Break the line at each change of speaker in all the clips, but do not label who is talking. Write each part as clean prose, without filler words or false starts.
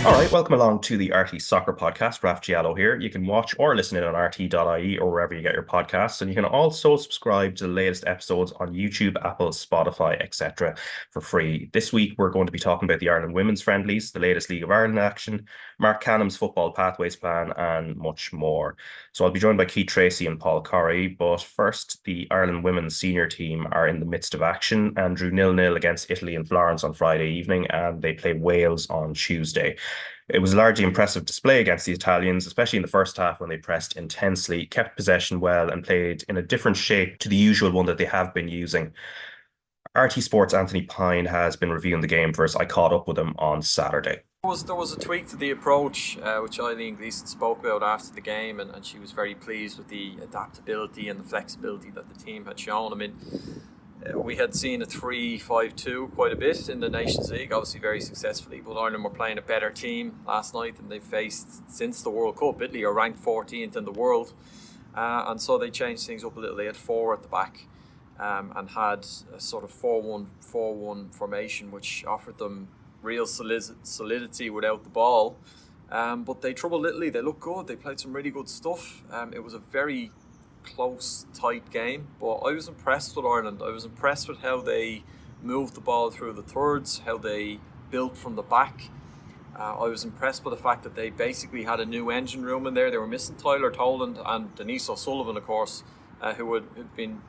All right, welcome along to the RT Soccer Podcast. Raf Diallo here. You can watch or listen in on RT.ie or wherever you get your podcasts. And you can also subscribe to the latest episodes on YouTube, Apple, Spotify, etc. for free. This week, we're going to be talking about the Ireland women's friendlies, the latest League of Ireland action, Marc Canham's football pathways plan, and much more. So I'll be joined by Keith Treacy and Paul Corry. But first, the Ireland women's senior team are in the midst of action and drew 0-0 against Italy in Florence on Friday evening, and they play Wales on Tuesday. It was a largely impressive display against the Italians, especially in the first half when they pressed intensely, kept possession well, and played in a different shape to the usual one that they have been using. RT Sports' Anthony Pyne has been reviewing the game for us. I caught up with him on Saturday.
There was a tweak to the approach, which Eileen Gleeson spoke about after the game, and she was very pleased with the adaptability and the flexibility that the team had shown. I mean, we had seen a 3-5-2 quite a bit in the Nations League, obviously very successfully, but Ireland were playing a better team last night than they've faced since the World Cup. Italy are ranked 14th in the world, and so they changed things up a little. They had four at the back and had a sort of 4-1-4-1 formation, which offered them real solidity without the ball. But they troubled Italy. They looked good. They played some really good stuff. It was a very close, tight game, but I was impressed with Ireland. I was impressed with how they moved the ball through the thirds, how they built from the back. I was impressed by the fact that they basically had a new engine room in there. They were missing Tyler Toland and Denise O'Sullivan, of course, who had been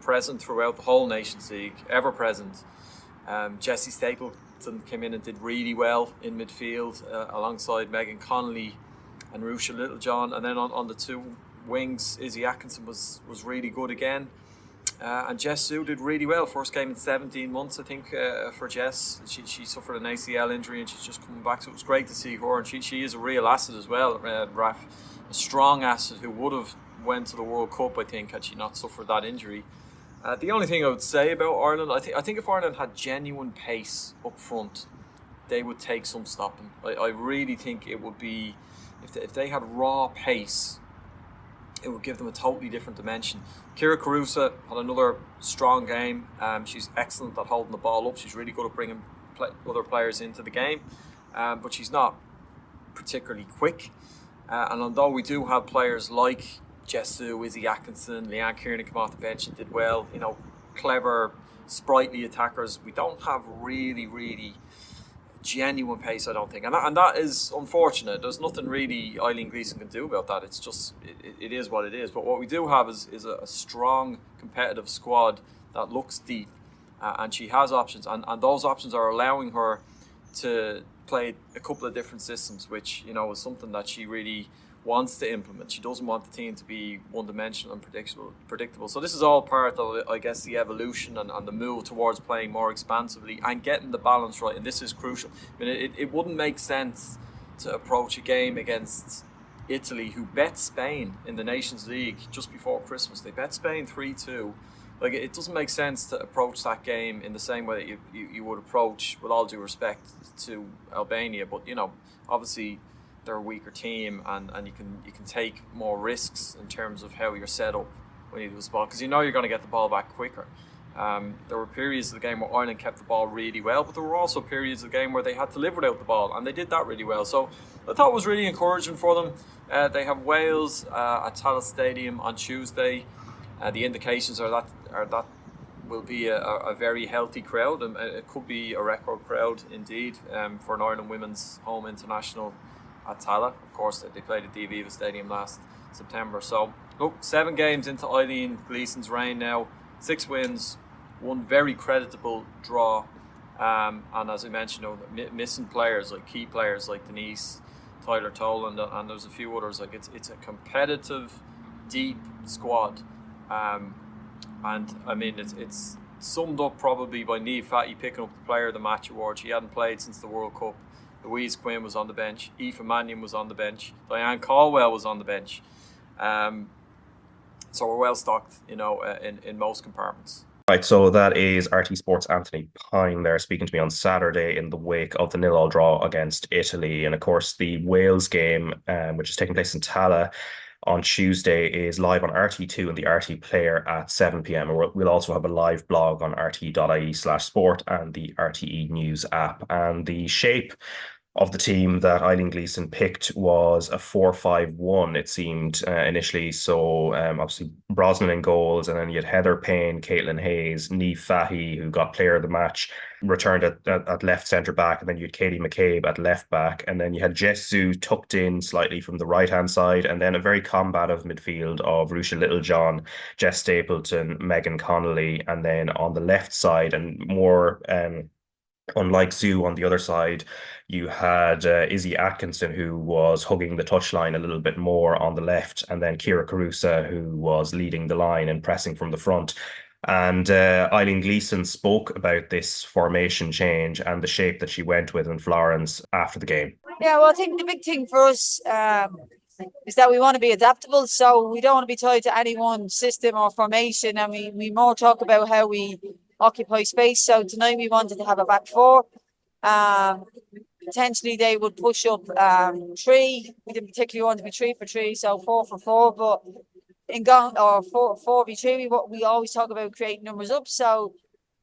present throughout the whole Nations League, ever present. Jessie Stapleton came in and did really well in midfield alongside Megan Connolly and Rusha Littlejohn, and then on the two wings, Izzy Atkinson was really good again, and Jess Sue did really well. First game in 17 months, I think, for Jess. She suffered an ACL injury and she's just coming back, so it was great to see her, and she is a real asset as well, Raf, a strong asset who would have went to the World Cup, I think, had she not suffered that injury. The only thing I would say about Ireland, I think if Ireland had genuine pace up front, they would take some stopping. I really think it would be, if they had raw pace, it would give them a totally different dimension. Kira Carusa had another strong game. She's excellent at holding the ball up. She's really good at bringing other players into the game, but she's not particularly quick. And although we do have players like Jessu, Izzy Atkinson, Leanne Kieran come off the bench and did well, clever, sprightly attackers, we don't have really genuine pace, I don't think, and that is unfortunate. There's nothing really Eileen Gleeson can do about that. It's just it is what it is. But what we do have is a strong competitive squad that looks deep, and she has options, and those options are allowing her to play a couple of different systems, which is something that she really wants to implement. She doesn't want the team to be one-dimensional and predictable. So this is all part of, I guess, the evolution and the move towards playing more expansively and getting the balance right. And this is crucial. I mean, it wouldn't make sense to approach a game against Italy, who bet Spain in the Nations League just before Christmas. They bet Spain 3-2. Like, it doesn't make sense to approach that game in the same way that you would approach, with all due respect, to Albania. But obviously they're a weaker team, and you can take more risks in terms of how you're set up when you do a spot, because you're going to get the ball back quicker. There were periods of the game where Ireland kept the ball really well, but there were also periods of the game where they had to live without the ball, and they did that really well. So I thought it was really encouraging for them. They have Wales at Tallaght Stadium on Tuesday. The indications are that will be a very healthy crowd, and it could be a record crowd indeed for an Ireland women's home international at Tallaght. Of course, they played at the Aviva Stadium last September. So, look, 7 games into Eileen Gleeson's reign now, 6 wins, 1 very creditable draw, and as I mentioned, missing players, like key players like Denise, Tyler Toland, and there's a few others. Like, it's a competitive, deep squad, and I mean, it's summed up probably by Niamh Fahey picking up the Player of the Match award. She hadn't played since the World Cup. Louise Quinn was on the bench. Aoife Mannion was on the bench. Diane Caldwell was on the bench. So we're well stocked, in most compartments.
Right, so that is RT Sports' Anthony Pyne there speaking to me on Saturday in the wake of the 0-0 draw against Italy. And of course, the Wales game, which is taking place in Tallaght on Tuesday, is live on RT2 and the RT Player at 7 p.m. And we'll also have a live blog on rt.ie/sport and the RTE News app. And the shape of the team that Eileen Gleeson picked was a 4-5-1, it seemed initially. So obviously Brosnan in goals, and then you had Heather Payne, Caitlin Hayes, Niamh Fahey, who got player of the match, returned at left centre back, and then you had Katie McCabe at left back, and then you had Jess Zhu tucked in slightly from the right hand side, and then a very combative midfield of Rusha Littlejohn, Jess Stapleton, Megan Connolly, and then on the left side and more unlike Zoo on the other side, you had Izzy Atkinson, who was hugging the touchline a little bit more on the left, and then Kira Carusa, who was leading the line and pressing from the front. And Eileen Gleeson spoke about this formation change and the shape that she went with in Florence after the game.
Yeah, well, I think the big thing for us is that we want to be adaptable. So we don't want to be tied to any one system or formation. And we more talk about how we occupy space. So tonight we wanted to have a back four. Potentially they would push up three. We didn't particularly want to be 3-for-3, so 4-for-4. But in going or 4-4v3, we always talk about creating numbers up. So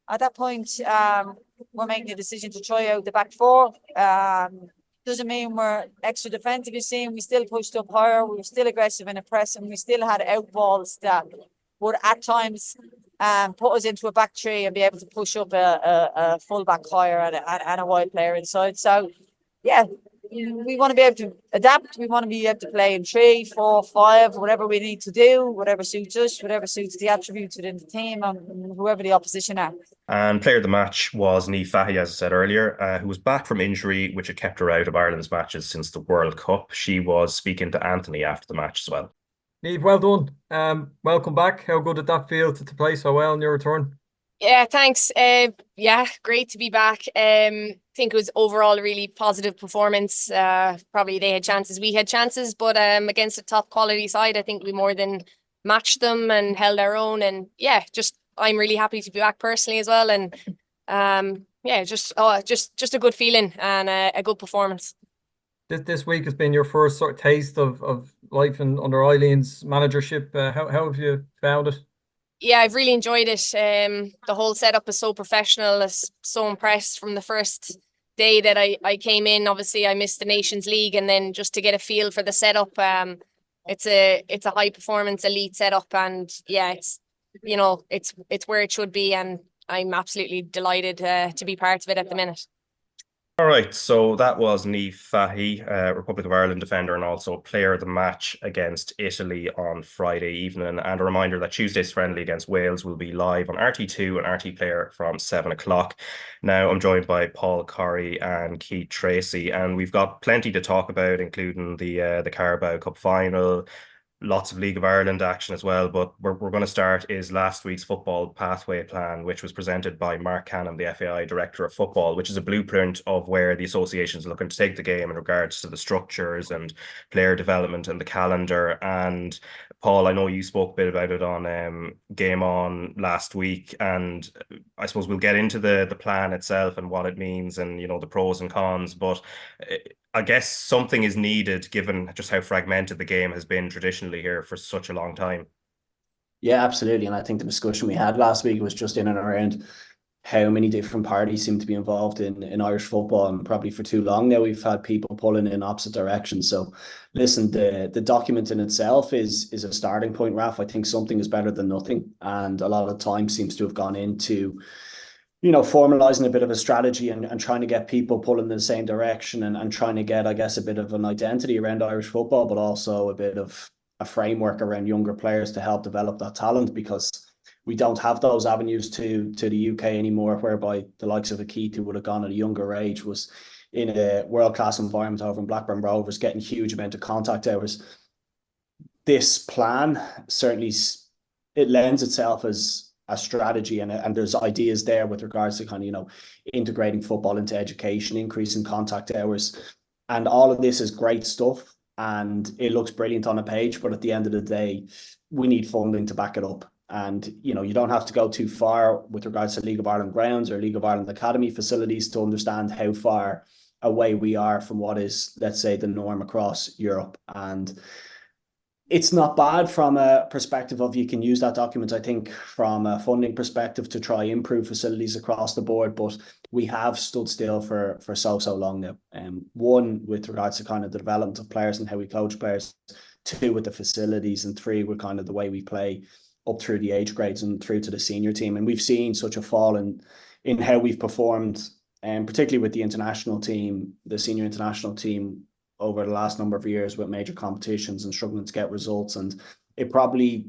at that point, we're making the decision to try out the back four. Doesn't mean we're extra defensive. You're seeing we still pushed up higher. We were still aggressive in a press, and we still had out balls that would at times put us into a back three and be able to push up a full back higher and a wide player inside. So, yeah, we want to be able to adapt. We want to be able to play in 3, 4, 5, whatever we need to do, whatever suits us, whatever suits the attributes within the team and whoever the opposition are.
And player of the match was Niamh Fahey, as I said earlier, who was back from injury, which had kept her out of Ireland's matches since the World Cup. She was speaking to Anthony after the match as well.
Niamh, well done. Welcome back. How good did that feel to play so well in your return?
Yeah, thanks. Yeah, great to be back. I think it was overall a really positive performance. Probably they had chances, we had chances, but against a top quality side, I think we more than matched them and held our own. And yeah, just I'm really happy to be back personally as well. And yeah, just a good feeling and a good performance.
This week has been your first sort of taste of life under Eileen's managership. How have you found it?
Yeah, I've really enjoyed it. The whole setup is so professional. I was so impressed from the first day that I came in. Obviously, I missed the Nations League, and then just to get a feel for the setup, it's a high performance elite setup, and yeah, it's where it should be, and I'm absolutely delighted to be part of it at the minute.
All right, so that was Niamh Fahey, Republic of Ireland defender and also player of the match against Italy on Friday evening. And a reminder that Tuesday's friendly against Wales will be live on RT2 and RT Player from 7 o'clock. Now, I'm joined by Paul Corry and Keith Treacy, and we've got plenty to talk about, including the Carabao Cup final, lots of League of Ireland action as well, but we're going to start is last week's football pathway plan, which was presented by Marc Canham, the FAI Director of Football, which is a blueprint of where the association is looking to take the game in regards to the structures and player development and the calendar. And Paul, I know you spoke a bit about it on Game On last week, and I suppose we'll get into the plan itself and what it means and, you know, the pros and cons, but I guess something is needed given just how fragmented the game has been traditionally here for such a long time.
Yeah, absolutely. And I think the discussion we had last week was just in and around how many different parties seem to be involved in Irish football. And probably for too long now, we've had people pulling in opposite directions. So listen, the document in itself is a starting point, Raf. I think something is better than nothing. And a lot of time seems to have gone into formalizing a bit of a strategy and trying to get people pulling in the same direction and trying to get, I guess, a bit of an identity around Irish football, but also a bit of a framework around younger players to help develop that talent, because we don't have those avenues to the UK anymore, whereby the likes of a Keith, who would have gone at a younger age, was in a world-class environment over in Blackburn Rovers, getting huge amount of contact hours. This plan, certainly it lends itself as a strategy, and there's ideas there with regards to kind of, integrating football into education, increasing contact hours, and all of this is great stuff and it looks brilliant on a page, but at the end of the day, we need funding to back it up. And you don't have to go too far with regards to League of Ireland grounds or League of Ireland academy facilities to understand how far away we are from what is, let's say, the norm across Europe. And it's not bad from a perspective of you can use that document, I think, from a funding perspective to try improve facilities across the board. But we have stood still for so long now. One, with regards to kind of the development of players and how we coach players. Two, with the facilities, and three, with kind of the way we play up through the age grades and through to the senior team. And we've seen such a fall in how we've performed, and particularly with the international team, the senior international team, over the last number of years with major competitions and struggling to get results. And it probably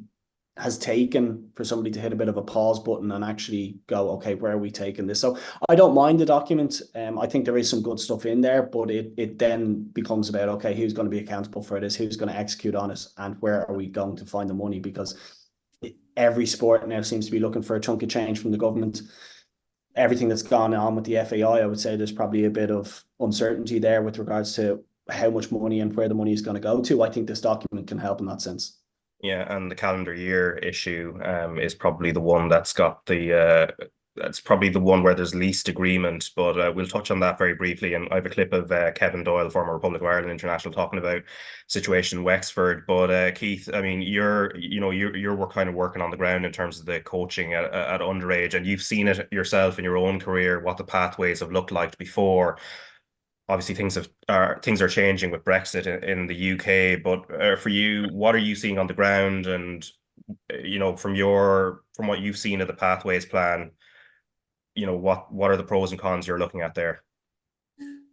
has taken for somebody to hit a bit of a pause button and actually go, okay, where are we taking this? So I don't mind the document. I think there is some good stuff in there, but it then becomes about, okay, who's going to be accountable for this? Who's going to execute on it? And where are we going to find the money? Because every sport now seems to be looking for a chunk of change from the government. Everything that's gone on with the FAI, I would say there's probably a bit of uncertainty there with regards to how much money and where the money is going to go to. I think this document can help in that sense.
Yeah, and the calendar year issue is probably the one that's got that's probably the one where there's least agreement, but we'll touch on that very briefly. And I have a clip of Kevin Doyle, former Republic of Ireland international, talking about situation in Wexford. But Keith, I mean, you're kind of working on the ground in terms of the coaching at underage, and you've seen it yourself in your own career, what the pathways have looked like before. Obviously, things are changing with Brexit in the UK. But for you, what are you seeing on the ground? And from what you've seen of the pathways plan, what are the pros and cons you're looking at there?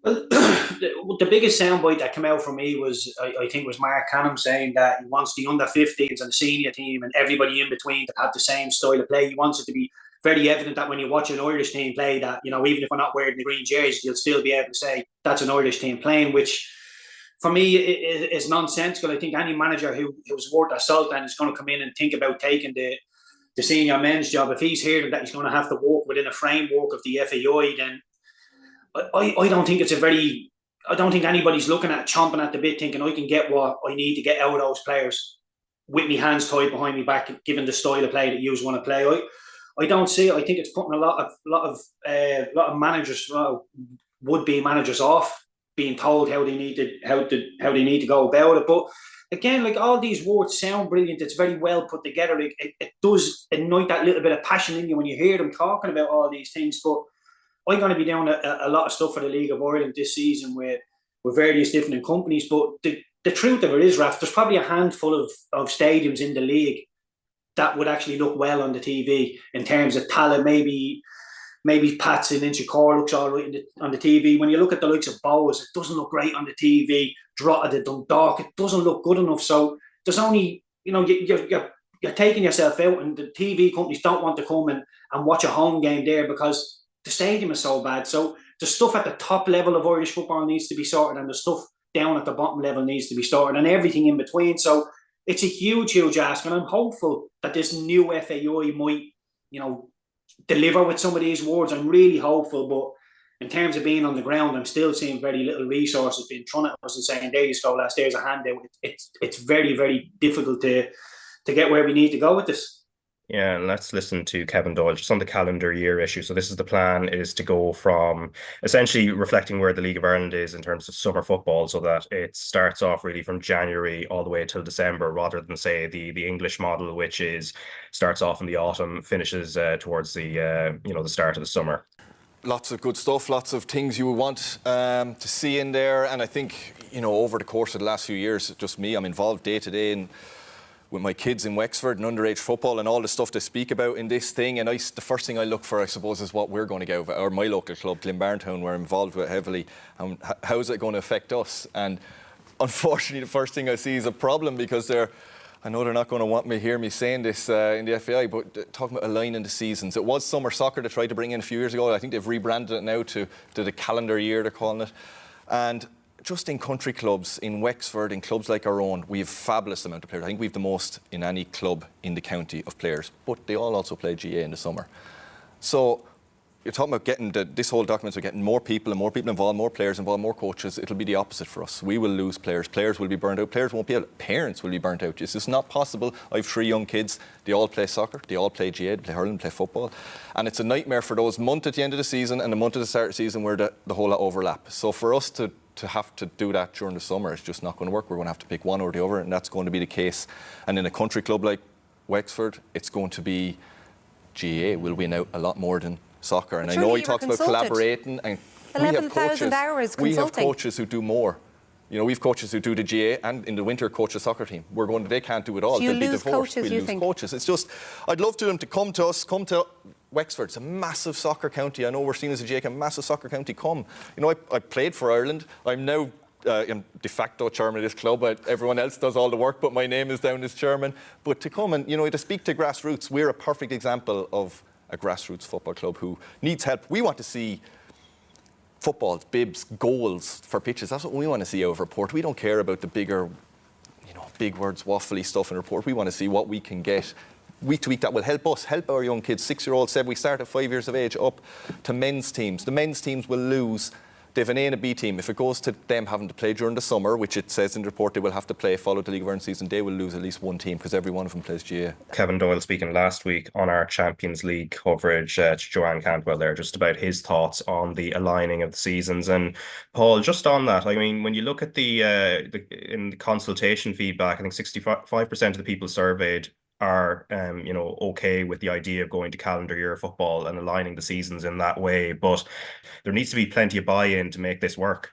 Well, the biggest soundbite that came out for me was, I think, was Marc Canham saying that he wants the under-15s and the senior team and everybody in between to have the same style of play. He wants it to be very evident that when you watch an Irish team play, that, even if we're not wearing the green jerseys, you'll still be able to say that's an Irish team playing, which for me is nonsensical. I think any manager who's worth a salt and is going to come in and think about taking the senior men's job, if he's hearing that he's going to have to work within a framework of the FAI, then I don't think I don't think anybody's looking at chomping at the bit thinking I can get what I need to get out of those players with me hands tied behind me back, given the style of play that you want to play. I don't see it. I think it's putting a lot of managers, would-be managers, off being told how they need to go about it. But again, like, all these words sound brilliant. It's very well put together. It does ignite that little bit of passion in you when you hear them talking about all these things. But I'm going to be doing a lot of stuff for the League of Ireland this season with various different companies. But the truth of it is, Raf, there's probably a handful of stadiums in the league that would actually look well on the TV in terms of talent. Maybe Pats in Inchicore looks all right on the TV. When you look at the likes of Bohs, it doesn't look great on the TV. Drogheda, the Dundalk, it doesn't look good enough. So there's only, you're taking yourself out, and the TV companies don't want to come and watch a home game there because the stadium is so bad. So the stuff at the top level of Irish football needs to be sorted, and the stuff down at the bottom level needs to be sorted, and everything in between. So it's a huge, huge ask, and I'm hopeful that this new FAI might, deliver with some of these words. I'm really hopeful, but in terms of being on the ground, I'm still seeing very little resources being thrown at us and saying, there you go, lads, there's a handout. It's very, very difficult to get where we need to go with this.
Yeah, and let's listen to Kevin Doyle just on the calendar year issue. So this is the plan, is to go from essentially reflecting where the League of Ireland is in terms of summer football, so that it starts off really from January all the way till December, rather than, say, the English model, which starts off in the autumn, finishes towards the the start of the summer.
Lots of good stuff, lots of things you would want to see in there. And I think, over the course of the last few years, just me, I'm involved day to day with my kids in Wexford and underage football and all the stuff they speak about in this thing. And the first thing I look for, I suppose, is what we're going to get out of it. Or my local club, Glenbarntown, we're involved with heavily. And how is it going to affect us? And unfortunately, the first thing I see is a problem, because I know they're not going to hear me saying this in the FAI, but talking about aligning the seasons. It was summer soccer they tried to bring in a few years ago. I think they've rebranded it now to the calendar year, they're calling it. And just in country clubs, in Wexford, in clubs like our own, we have fabulous amount of players. I think we have the most in any club in the county of players, but they all also play GA in the summer. So you're talking about getting this whole document, so getting more people involved, more players involved, more coaches. It'll be the opposite for us. We will lose players. Players will be burnt out. Players won't be able. Parents will be burnt out. This is not possible. I have 3 young kids. They all play soccer. They all play GA. They play hurling, play football. And it's a nightmare for those month at the end of the season and the month at the start of the season where the whole lot overlap. So for us to to have to do that during the summer is just not going to work. We're going to have to pick one or the other, and that's going to be the case. And in a country club like Wexford, it's going to be GAA will win out a lot more than soccer. And I know he talks about collaborating, and
11,000 hours consulting.
We have coaches who do more. You know, we've coaches who do the GAA and in the winter coach the soccer team. They can't do it all.
So
They'll be
lose
divorced.
coaches,
We'll lose coaches. It's just, I'd love to them to come to us, come to Wexford. It's a massive soccer county. I know we're seen as a GAA, a massive soccer county. Come. You know, I played for Ireland. I'm now I'm de facto chairman of this club. Everyone else does all the work, but my name is down as chairman. But to come and, you know, to speak to grassroots, we're a perfect example of a grassroots football club who needs help. We want to see footballs, bibs, goals for pitches. That's what we want to see out of a report. We don't care about the bigger, you know, big words, waffly stuff in a report. We want to see what we can get week to week that will help us, help our young kids. 6-year-olds said we start at 5 years of age up to men's teams. The men's teams will lose. They have an A and a B team. If it goes to them having to play during the summer, which it says in the report they will have to play, follow the League of Ireland season, they will lose at least one team because every one of them plays GAA.
Kevin Doyle speaking last week on our Champions League coverage to Joanne Cantwell there, just about his thoughts on the aligning of the seasons. And Paul, just on that, I mean, when you look at in the consultation feedback, I think 65% of the people surveyed are you know, okay with the idea of going to calendar year football and aligning the seasons in that way, but there needs to be plenty of buy-in to make this work.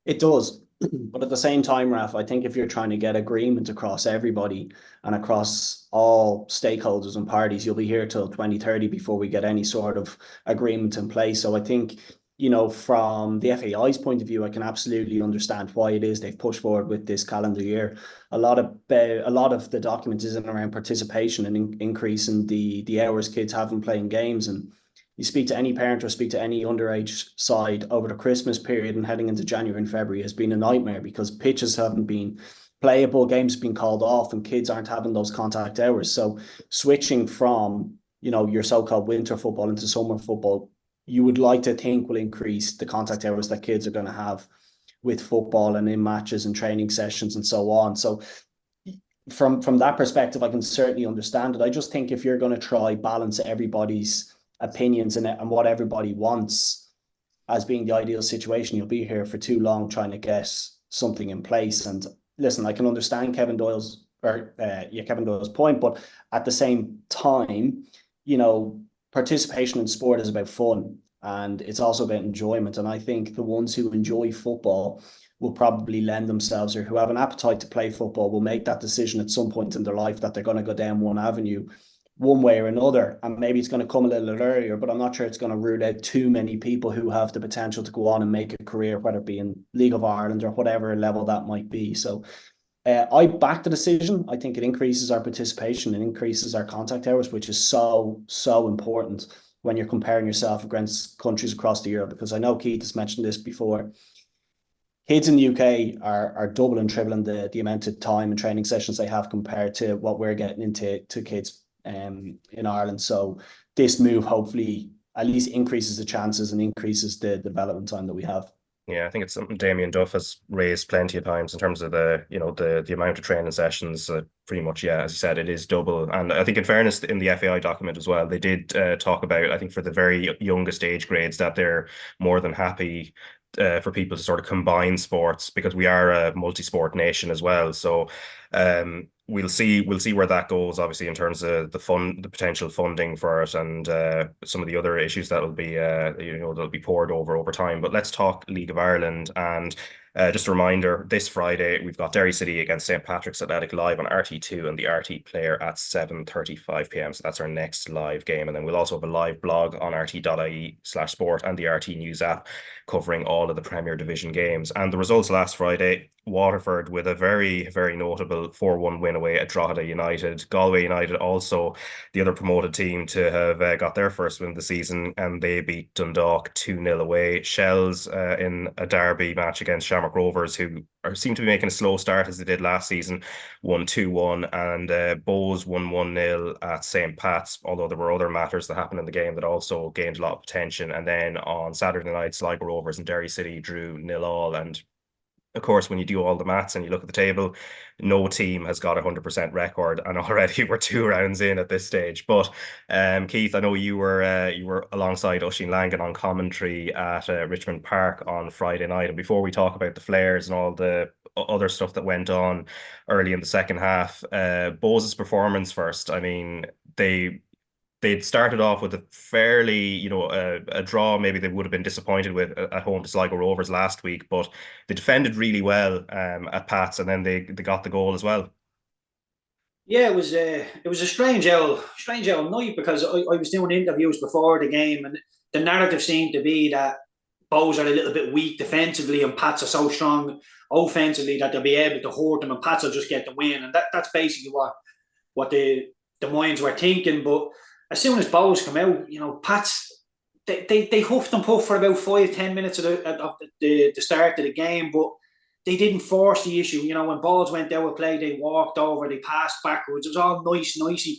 It does, but at the same time, Raf, I think if you're trying to get agreement across everybody and across all stakeholders and parties, you'll be here till 2030 before we get any sort of agreement in place. So I think, you know, from the FAI's point of view, I can absolutely understand why it is they've pushed forward with this calendar year. A lot of the document is in around participation and increasing the hours kids have in playing games. And you speak to any parent or speak to any underage side over the Christmas period and heading into January and February has been a nightmare because pitches haven't been playable, games have been called off, and kids aren't having those contact hours. So switching from, you know, your so-called winter football into summer football, you would like to think will increase the contact hours that kids are going to have with football and in matches and training sessions and so on. So from that perspective, I can certainly understand it. I just think if you're going to try balance everybody's opinions and what everybody wants as being the ideal situation, you'll be here for too long trying to get something in place. And listen, I can understand Kevin Doyle's point, but at the same time, you know, participation in sport is about fun and it's also about enjoyment. And I think the ones who enjoy football will probably lend themselves, or who have an appetite to play football will make that decision at some point in their life that they're going to go down one avenue one way or another. And maybe it's going to come a little earlier, but I'm not sure it's going to rule out too many people who have the potential to go on and make a career, whether it be in League of Ireland or whatever level that might be. So I back the decision. I think it increases our participation and increases our contact hours, which is so important when you're comparing yourself against countries across the Europe. Because I know Keith has mentioned this before. Kids in the UK are double and tripling the amount of time and training sessions they have compared to what we're getting into kids in Ireland. So this move hopefully at least increases the chances and increases the development time that we have.
Yeah, I think it's something Damien Duff has raised plenty of times in terms of the amount of training sessions. Pretty much, yeah, as you said, it is double. And I think in fairness, in the FAI document as well, they did talk about, I think for the very youngest age grades, that they're more than happy for people to sort of combine sports, because we are a multi-sport nation as well. So we'll see where that goes, obviously, in terms of the potential funding for it, and some of the other issues that'll be that'll be poured over time. But let's talk League of Ireland. And just a reminder, this Friday we've got Derry City against St Patrick's Athletic live on RT2 and the RT Player at 7:35 p.m. So that's our next live game. And then we'll also have a live blog on rt.ie/sport and the RT News app covering all of the Premier Division games. And the results last Friday: Waterford with a very, very notable 4-1 win away at Drogheda United. Galway United, also the other promoted team to have got their first win of the season, and they beat Dundalk 2-0 away. Shells in a derby match against Shamrock Rovers, who seem to be making a slow start as they did last season, won 2-1, and Bohs won 1-0 at St Pat's, although there were other matters that happened in the game that also gained a lot of attention. And then on Saturday night, Sligo Rovers and Derry City drew 0-0, and of course, when you do all the maths and you look at the table, no team has got a 100% record, and already we're 2 rounds in at this stage. But Keith, I know you were alongside Oisín Langan on commentary at Richmond Park on Friday night. And before we talk about the flares and all the other stuff that went on early in the second half, Bohs' performance first. I mean, they'd started off with a fairly, a draw. Maybe they would have been disappointed with at home to Sligo Rovers last week, but they defended really well at Pats, and then they got the goal as well.
Yeah, it was a strange old night, because I was doing interviews before the game, and the narrative seemed to be that Bohs are a little bit weak defensively and Pats are so strong offensively that they'll be able to hurt them and Pats will just get the win. And that's basically what the minds were thinking. But as soon as Bohs come out, Pats, they huffed and puffed for about 5-10 minutes at the start of the game, but they didn't force the issue. When balls went out of play, they walked over, they passed backwards. It was all nicey.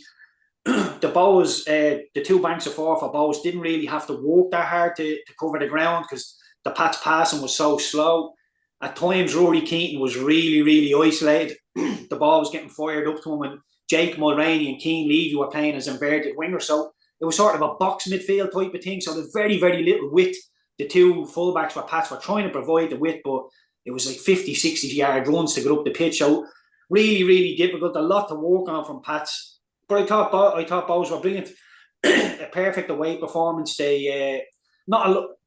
The Bohs, the 2 banks of 4 for Bohs didn't really have to work that hard to cover the ground, because the Pats passing was so slow. At times, Roque Keating was really, really isolated. The ball was getting fired up to him, and Jake Mulroney and Keane Levy were playing as inverted wingers. So it was sort of a box midfield type of thing. So there's very, very little width. The 2 fullbacks for Pats were trying to provide the width, but it was like 50, 60-yard runs to get up the pitch. So really, really difficult. A lot to work on from Pats. But I thought Bohs were brilliant. A perfect away performance. They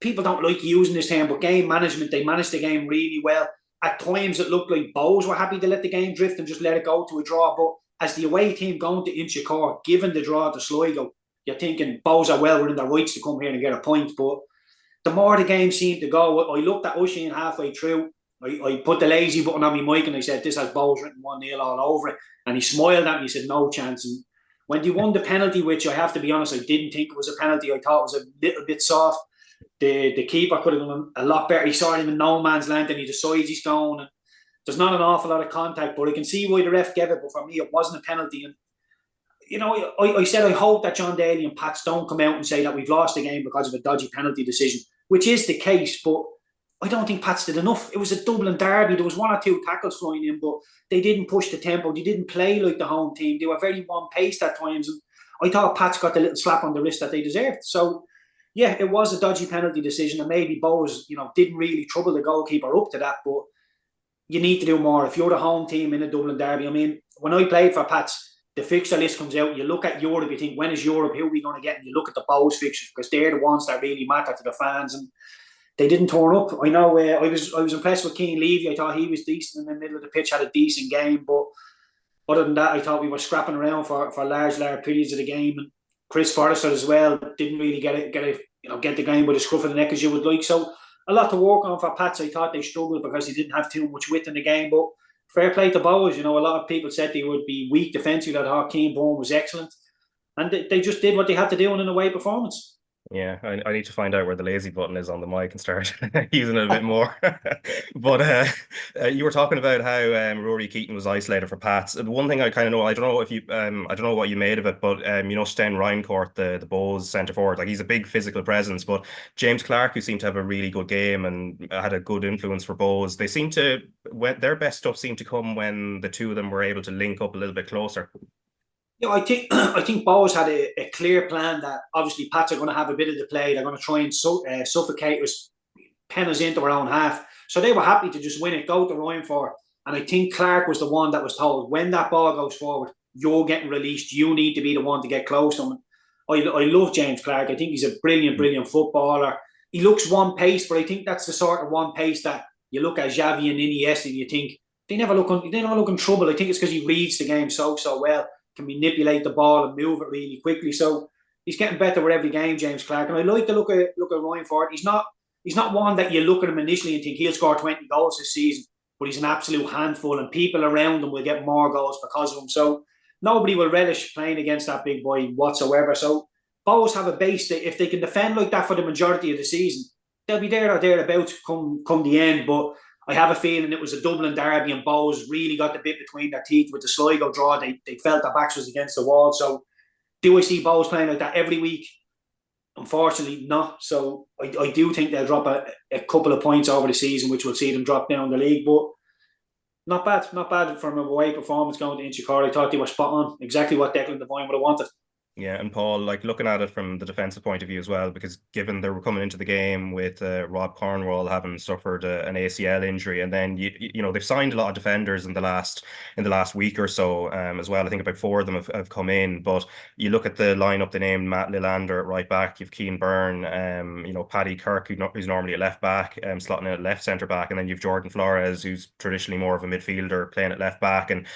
people don't like using this term, but game management. They managed the game really well. At times it looked like Bohs were happy to let the game drift and just let it go to a draw. But as the away team going to Inchicore, given the draw to Sligo, you're thinking Bohs are well within their rights to come here and get a point. But the more the game seemed to go, I looked at Oisín halfway through. I put the lazy button on my mic and I said, "This has Bohs written 1-0 all over it." And he smiled at me. He said, "No chance." And when they won the penalty, which I have to be honest, I didn't think it was a penalty. I thought it was a little bit soft. The keeper could have done a lot better. He saw him in no man's land and he decides he's going. And there's not an awful lot of contact, but I can see why the ref gave it. But for me, it wasn't a penalty. And I said I hope that John Daly and Pats don't come out and say that we've lost the game because of a dodgy penalty decision, which is the case. But I don't think Pats did enough. It was a Dublin derby. There was 1 or 2 tackles flying in, but they didn't push the tempo. They didn't play like the home team. They were very one-paced at times. And I thought Pats got the little slap on the wrist that they deserved. So, yeah, it was a dodgy penalty decision, and maybe Bohs, didn't really trouble the goalkeeper up to that, but you need to do more. If you're the home team in a Dublin derby, I mean, when I played for Pats, the fixture list comes out, you look at Europe, you think, when is Europe, who are we going to get? And you look at the Bohs fixtures, because they're the ones that really matter to the fans, and they didn't turn up. I know I was impressed with Keane Levy. I thought he was decent in the middle of the pitch, had a decent game, but other than that, I thought we were scrapping around for large periods of the game. And Chris Forrester as well didn't really get the game with a scruff of the neck as you would like. So a lot to work on for Pats. I thought they struggled because they didn't have too much width in the game. But fair play to Bohs. A lot of people said they would be weak defensively. I thought Keane Bourne was excellent, and they just did what they had to do in an away performance.
Yeah, I need to find out where the lazy button is on the mic and start using it a bit more. But you were talking about how Roque Keating was isolated for Pats. The one thing I kind of know, I don't know if you, I don't know what you made of it, but Sten Reincourt, the Bohs centre forward, like he's a big physical presence. But James Clark, who seemed to have a really good game and had a good influence for Bohs, they seem to, their best stuff seemed to come when the 2 of them were able to link up a little bit closer.
I think Bohs had a clear plan that obviously Pats are going to have a bit of the play. They're going to try and suffocate us, pen us into our own half. So they were happy to just win it, go to Ryan for it. And I think Clark was the one that was told, when that ball goes forward, you're getting released. You need to be the one to get close to him. I love James Clark. I think he's a brilliant, brilliant footballer. He looks one pace, but I think that's the sort of one pace that you look at Xavi and Iniesta and you think they never look in trouble. I think it's because he reads the game so well. Can manipulate the ball and move it really quickly. So he's getting better with every game, James Clark. And I like to look at Ryan for it. He's not one that you look at him initially and think he'll score 20 goals this season, but he's an absolute handful, and people around him will get more goals because of him. So nobody will relish playing against that big boy whatsoever. So Bohs have a base that if they can defend like that for the majority of the season, they'll be there or thereabouts come the end. But I have a feeling it was a Dublin derby and Bohs really got the bit between their teeth with the Sligo draw. They felt their backs was against the wall. So do I see Bohs playing like that every week? unfortunately not. So I do think they'll drop a couple of points over the season, which will see them drop down the league. But not bad from a away performance going to Inchicore. I thought they were spot on, exactly what Declan Devine would have wanted.
Yeah, and Paul, like looking at it from the defensive point of view as well, because given they were coming into the game with Rob Cornwall having suffered an ACL injury, and then you know they've signed a lot of defenders in the last week or so as well. I think about 4 of them have come in, but you look at the lineup they named: Matt Lillander at right back, you've Keane Byrne, you know, Paddy Kirk, who's normally a left back, slotting in at left centre back, and then you've Jordan Flores, who's traditionally more of a midfielder, playing at left back, and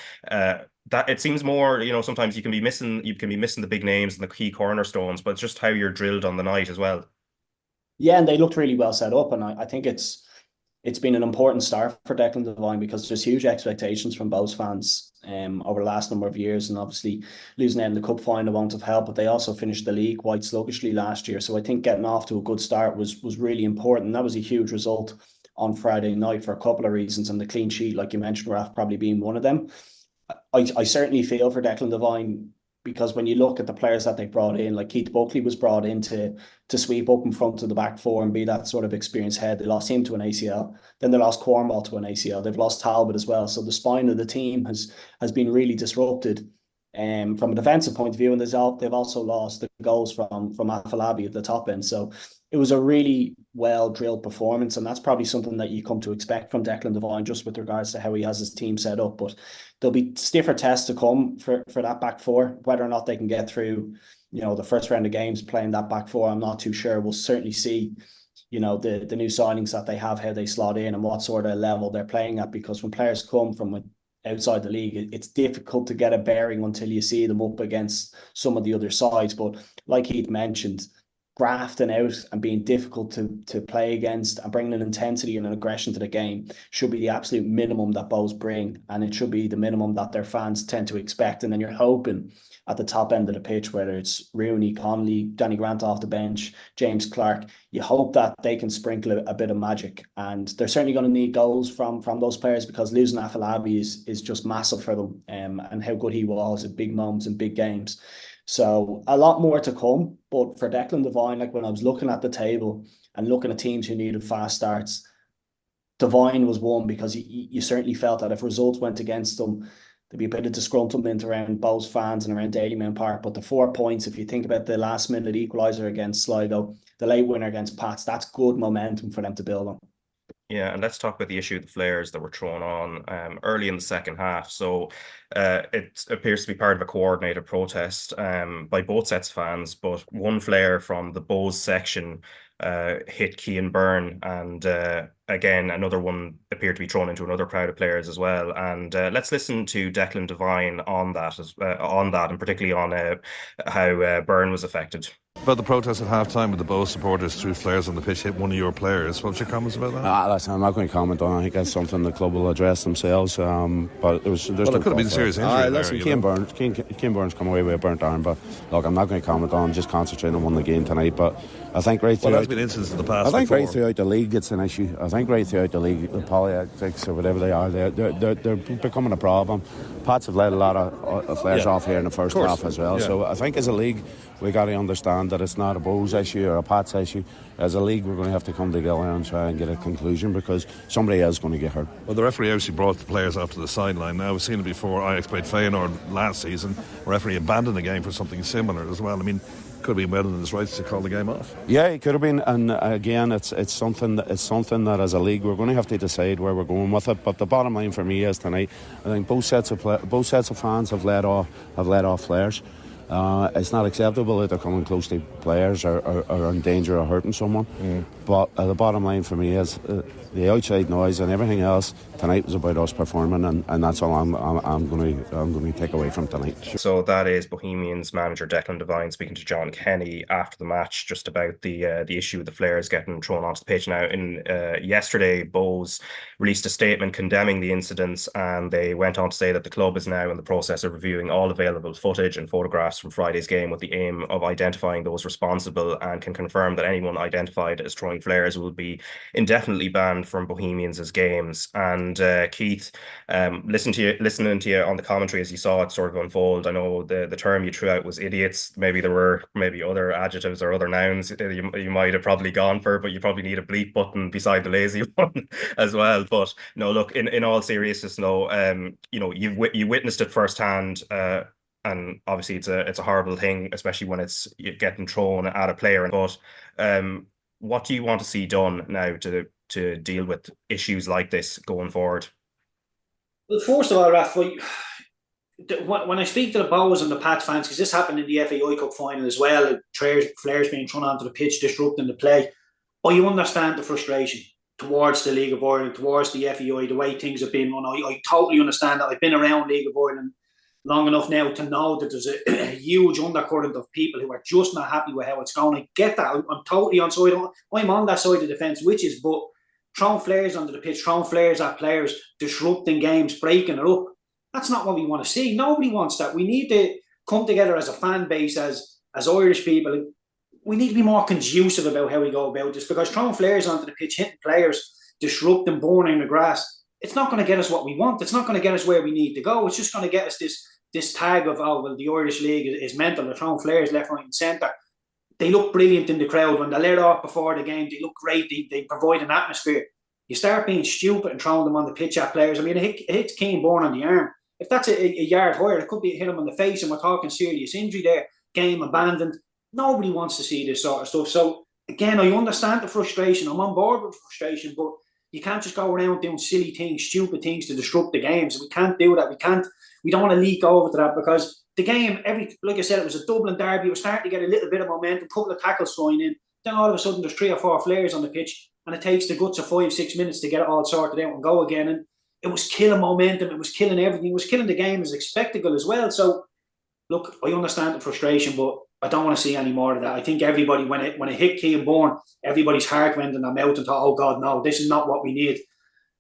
that it seems more, you know, sometimes you can be missing the big names and the key cornerstones, but it's just how you're drilled on the night as well.
Yeah, and they looked really well set up, and I think it's been an important start for Declan Devine, because there's huge expectations from Bohs fans over the last number of years, and obviously losing out in the cup final won't have helped, but they also finished the league quite sluggishly last year, so I think getting off to a good start was really important. That was a huge result on Friday night for a couple of reasons, and the clean sheet, like you mentioned, Raf, probably being one of them. I certainly feel for Declan Devine, because when you look at the players that they brought in, like Keith Buckley was brought in to sweep up in front of the back four and be that sort of experienced head. They lost him to an ACL. Then they lost Cornwall to an ACL. They've lost Talbot as well. So the spine of the team has been really disrupted from a defensive point of view. And they've also lost the goals from Afolabi at the top end. So it was a really well-drilled performance, and that's probably something that you come to expect from Declan Devine, just with regards to how he has his team set up. But there'll be stiffer tests to come for that back four. Whether or not they can get through, you know, the first round of games playing that back four, I'm not too sure. We'll certainly see, you know, the new signings that they have, how they slot in and what sort of level they're playing at, because when players come from outside the league, it's difficult to get a bearing until you see them up against some of the other sides. But like Heath mentioned, grafting out and being difficult to play against and bringing an intensity and an aggression to the game should be the absolute minimum that Bohs bring, and it should be the minimum that their fans tend to expect. And then you're hoping at the top end of the pitch, whether it's Rooney, Connolly, Danny Grant off the bench, James Clark, you hope that they can sprinkle a bit of magic, and they're certainly going to need goals from those players, because losing Afolabi is just massive for them, and how good he was at big moments and big games. So a lot more to come. But for Declan Devine, like when I was looking at the table and looking at teams who needed fast starts, Devine was one, because you certainly felt that if results went against them, there'd be a bit of disgruntlement around Bohs fans and around Dalymount Park. But the 4 points, if you think about the last minute equaliser against Sligo, the late winner against Pats, that's good momentum for them to build on.
Yeah, and let's talk about the issue of the flares that were thrown on early in the second half. So it appears to be part of a coordinated protest by both sets of fans, but one flare from the Bohs section hit Keane Byrne, and again another one appeared to be thrown into another crowd of players as well. And let's listen to Declan Devine on that, and particularly on how Byrne was affected.
About the protest at half-time with the Bohs supporters threw flares on the pitch, hit one of your players. What's your comments about that?
Listen, I'm not going to comment on it. I think that's something the club will address themselves. But it could
have been a serious injury.
Listen, Keane Byrne's come away with a burnt arm, but look, I'm not going to comment on it. Just concentrating on the game tonight. But I think right throughout...
Well, there's been incidents in the past.
I think right throughout the league it's an issue. I think right throughout the league, the politics or whatever they are, they're becoming a problem. Pats have let a lot of flares off here in the first half as well. Yeah. So I think as a league, we got to understand that it's not a Bohs issue or a Pats issue. As a league, we're going to have to come together and try and get a conclusion, because somebody else is going to get hurt.
Well, the referee obviously brought the players off to the sideline. Now, we've seen it before. Ajax played Feyenoord last season. The referee abandoned the game for something similar as well. I mean, could have been well in his rights to call the game off.
Yeah, it could have been, and again, it's something that as a league we're going to have to decide where we're going with it. But the bottom line for me is tonight, I think both sets of fans have let off flares. It's not acceptable that they're coming close to players or are in danger of hurting someone. But the bottom line for me is the outside noise and everything else tonight was about us performing, and that's all I'm going to take away from tonight.
So that is Bohemians manager Declan Devine speaking to John Kenny after the match, just about the issue of the flares getting thrown onto the pitch. Now, yesterday, Bohs released a statement condemning the incidents, and they went on to say that the club is now in the process of reviewing all available footage and photographs podcast from Friday's game with the aim of identifying those responsible, and can confirm that anyone identified as throwing flares will be indefinitely banned from Bohemians' games. And Keith, listening to you on the commentary as you saw it sort of unfold, I know the term you threw out was idiots. Maybe there were other adjectives or other nouns you might have probably gone for, but you probably need a bleep button beside the lazy one as well. But no, look, in all seriousness, no, you witnessed it firsthand, and obviously it's a horrible thing, especially when it's getting thrown at a player. But what do you want to see done now to deal with issues like this going forward?
Well, first of all, Raf, when I speak to the Bohs and the Pats fans, because this happened in the FAI Cup final as well, flares being thrown onto the pitch, disrupting the play, you understand the frustration towards the League of Ireland, towards the FAI, the way things have been run. I totally understand that. I've been around League of Ireland long enough now to know that there's a huge undercurrent of people who are just not happy with how it's going. I get that. I'm totally on side. I'm on that side of the fence, but throwing flares onto the pitch, throwing flares at players, disrupting games, breaking it up, that's not what we want to see. Nobody wants that. We need to come together as a fan base, as Irish people. We need to be more conducive about how we go about this, because throwing flares onto the pitch, hitting players, disrupting, burning the grass, it's not going to get us what we want. It's not going to get us where we need to go. It's just going to get us this tag of, oh, well, the Irish League is mental. They're throwing flares left, right and centre. They look brilliant in the crowd. When they let off before the game, they look great. They provide an atmosphere. You start being stupid and throwing them on the pitch at players. I mean, it hits Keane Bourne on the arm. If that's a yard higher, it could be hit him on the face, and we're talking serious injury there. Game abandoned. Nobody wants to see this sort of stuff. So, again, I understand the frustration. I'm on board with frustration, but you can't just go around doing silly things, stupid things to disrupt the games. We can't do that. We don't want to leak over to that, because the game, like I said, it was a Dublin derby. It was starting to get a little bit of momentum, a couple of tackles flying in. Then all of a sudden there's 3 or 4 flares on the pitch, and it takes the guts of 5-6 minutes to get it all sorted out and go again. And it was killing momentum. It was killing everything. It was killing the game as a spectacle as well. So, look, I understand the frustration, but I don't want to see any more of that. I think everybody, when it hit Keane Bourne, everybody's heart went in their mouth and thought, oh God, no, this is not what we need.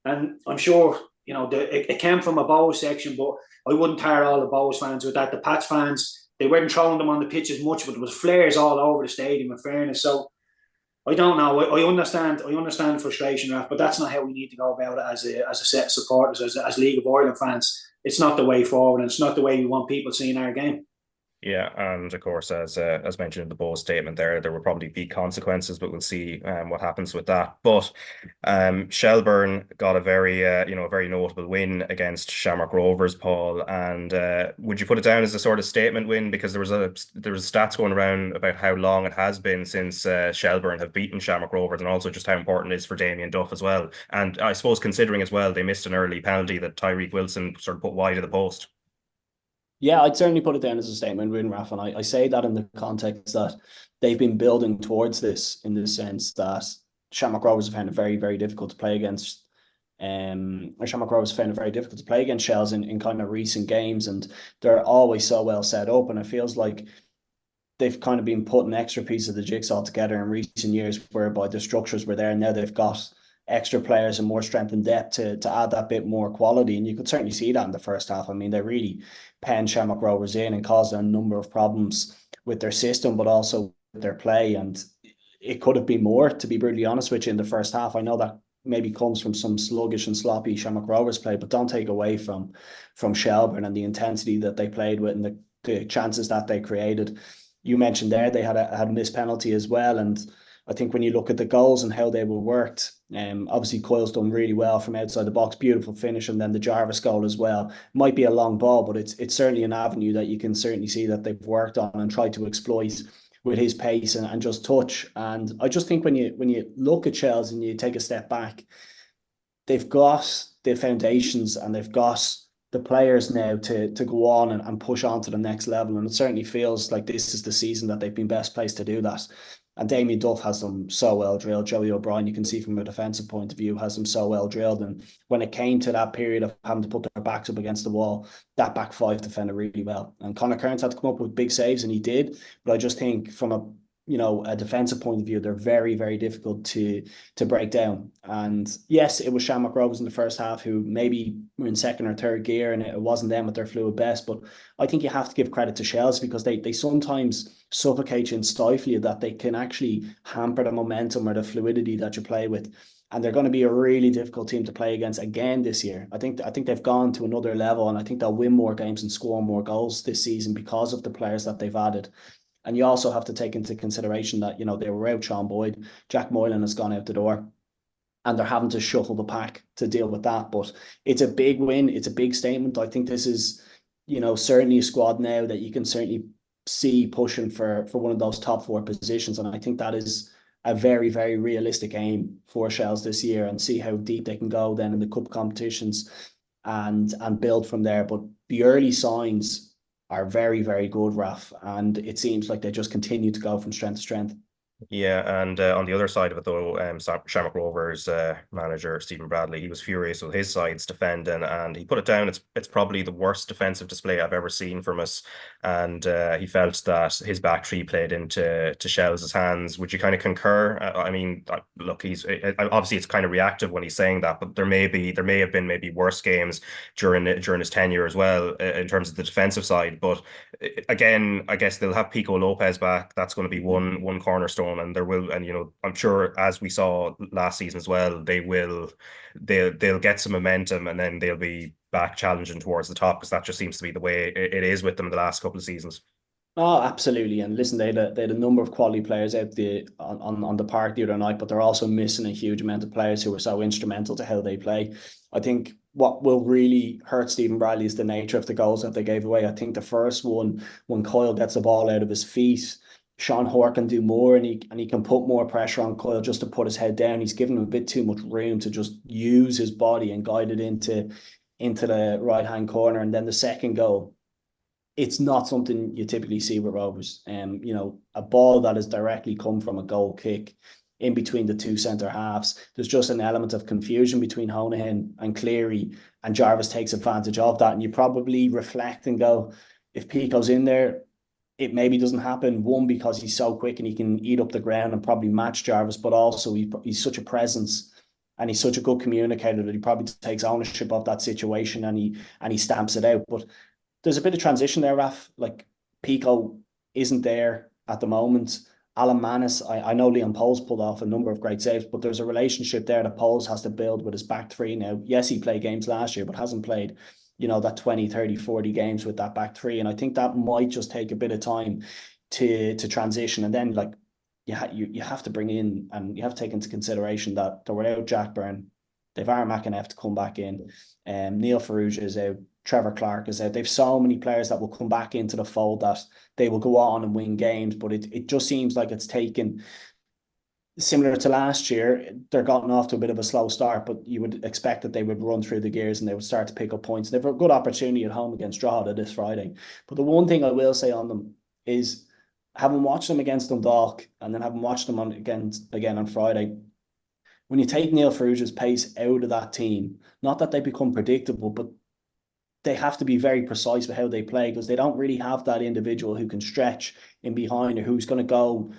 And I'm sure, it came from a Bohs section, but I wouldn't tar all the Bohs fans with that. The Pats fans, they weren't throwing them on the pitch as much, but there was flares all over the stadium, in fairness. So I don't know. I understand the frustration, Raf, but that's not how we need to go about it as a set of supporters, as League of Ireland fans. It's not the way forward, and it's not the way we want people seeing our game.
Yeah, and of course, as mentioned in the Bohs statement there will probably be consequences, but we'll see what happens with that. But Shelbourne got a very very notable win against Shamrock Rovers, Paul. And would you put it down as a sort of statement win? Because there was stats going around about how long it has been since Shelbourne have beaten Shamrock Rovers, and also just how important it is for Damien Duff as well. And I suppose considering as well, they missed an early penalty that Tyreek Wilson sort of put wide of the post.
Yeah, I'd certainly put it down as a statement win, Raf, and I say that in the context that they've been building towards this, in the sense that Shamrock Rovers have found it very, very difficult to play against. Shamrock Rovers found it very difficult to play against Shells in kind of recent games, and they're always so well set up, and it feels like they've kind of been putting extra pieces of the jigsaw together in recent years, whereby the structures were there, and now they've got extra players and more strength and depth to add that bit more quality. And you could certainly see that in the first half. I mean, they really penned Shamrock Rovers in and caused a number of problems with their system, but also with their play. And it could have been more, to be brutally honest with you, in the first half. I know that maybe comes from some sluggish and sloppy Shamrock Rovers play, but don't take away from Shelbourne and the intensity that they played with and the chances that they created. You mentioned there they had a missed penalty as well, and I think when you look at the goals and how they were worked, obviously Coyle's done really well from outside the box, beautiful finish, and then the Jarvis goal as well. Might be a long ball, but it's certainly an avenue that you can certainly see that they've worked on and tried to exploit with his pace and just touch. And I just think when you look at Chelsea and you take a step back, they've got the foundations and they've got the players now to go on and push on to the next level. And it certainly feels like this is the season that they've been best placed to do that. And Damien Duff has them so well drilled. Joey O'Brien, you can see from a defensive point of view, has them so well drilled. And when it came to that period of having to put their backs up against the wall, that back five defended really well. And Conor Kearns had to come up with big saves, and he did. But I just think from a a defensive point of view, they're very, very difficult to break down. And yes, it was Shamrock Rovers in the first half who maybe were in second or third gear, and it wasn't them at their fluid best. But I think you have to give credit to Shells, because they sometimes suffocate you and stifle you, that they can actually hamper the momentum or the fluidity that you play with. And they're going to be a really difficult team to play against again this year. I think they've gone to another level, and I think they'll win more games and score more goals this season because of the players that they've added. And you also have to take into consideration that, they were out Sean Boyd, Jack Moylan has gone out the door, and they're having to shuffle the pack to deal with that. But it's a big win. It's a big statement. I think this is, certainly a squad now that you can certainly see pushing for one of those top 4 positions. And I think that is a very, very realistic aim for Shells this year, and see how deep they can go then in the cup competitions and build from there. But the early signs are very, very good, Raf, and it seems like they just continue to go from strength to strength.
Yeah, and on the other side of it, though, Shamrock Rovers manager Stephen Bradley, he was furious with his side's defending, and he put it down. It's probably the worst defensive display I've ever seen from us, and he felt that his back three played into Shells' hands. Would you kind of concur? I mean, look, he's obviously it's kind of reactive when he's saying that, but there may have been maybe worse games during his tenure as well in terms of the defensive side. But again, I guess they'll have Pico Lopez back. That's going to be one cornerstone. And I'm sure, as we saw last season as well, they'll get some momentum, and then they'll be back challenging towards the top, because that just seems to be the way it is with them the last couple of seasons.
Oh, absolutely. And listen, they had a number of quality players out on the park the other night, but they're also missing a huge amount of players who were so instrumental to how they play. I think what will really hurt Stephen Bradley is the nature of the goals that they gave away. I think the first one, when Coyle gets the ball out of his feet, Sean Hoare can do more, and he can put more pressure on Coyle just to put his head down. He's given him a bit too much room to just use his body and guide it into the right-hand corner. And then the second goal, it's not something you typically see with Rovers. A ball that has directly come from a goal kick in between the two centre halves. There's just an element of confusion between Honohan and Cleary, and Jarvis takes advantage of that. And you probably reflect and go, if Pico's in there, it maybe doesn't happen. One, because he's so quick and he can eat up the ground and probably match Jarvis, but also he's such a presence and he's such a good communicator that he probably takes ownership of that situation and he stamps it out. But there's a bit of transition there, Raf. Like, Pico isn't there at the moment. Alan Manis, I know Liam Poles pulled off a number of great saves, but there's a relationship there that Poles has to build with his back three now. Yes, he played games last year, but hasn't played that 20, 30, 40 games with that back three. And I think that might just take a bit of time to transition. And then, like, you have to bring in, and you have to take into consideration that they're without Jack Byrne. They've Aaron McEneff to come back in. Neil Ferrugia is out. Trevor Clark is out. They've so many players that will come back into the fold that they will go on and win games. But it just seems like it's taken, similar to last year, they're gotten off to a bit of a slow start, but you would expect that they would run through the gears and they would start to pick up points. They have a good opportunity at home against Drogheda this Friday. But the one thing I will say on them is, having watched them against Dundalk and then having watched them again on Friday, when you take Neil Ferrugia's pace out of that team, not that they become predictable, but they have to be very precise with how they play, because they don't really have that individual who can stretch in behind or who's going to go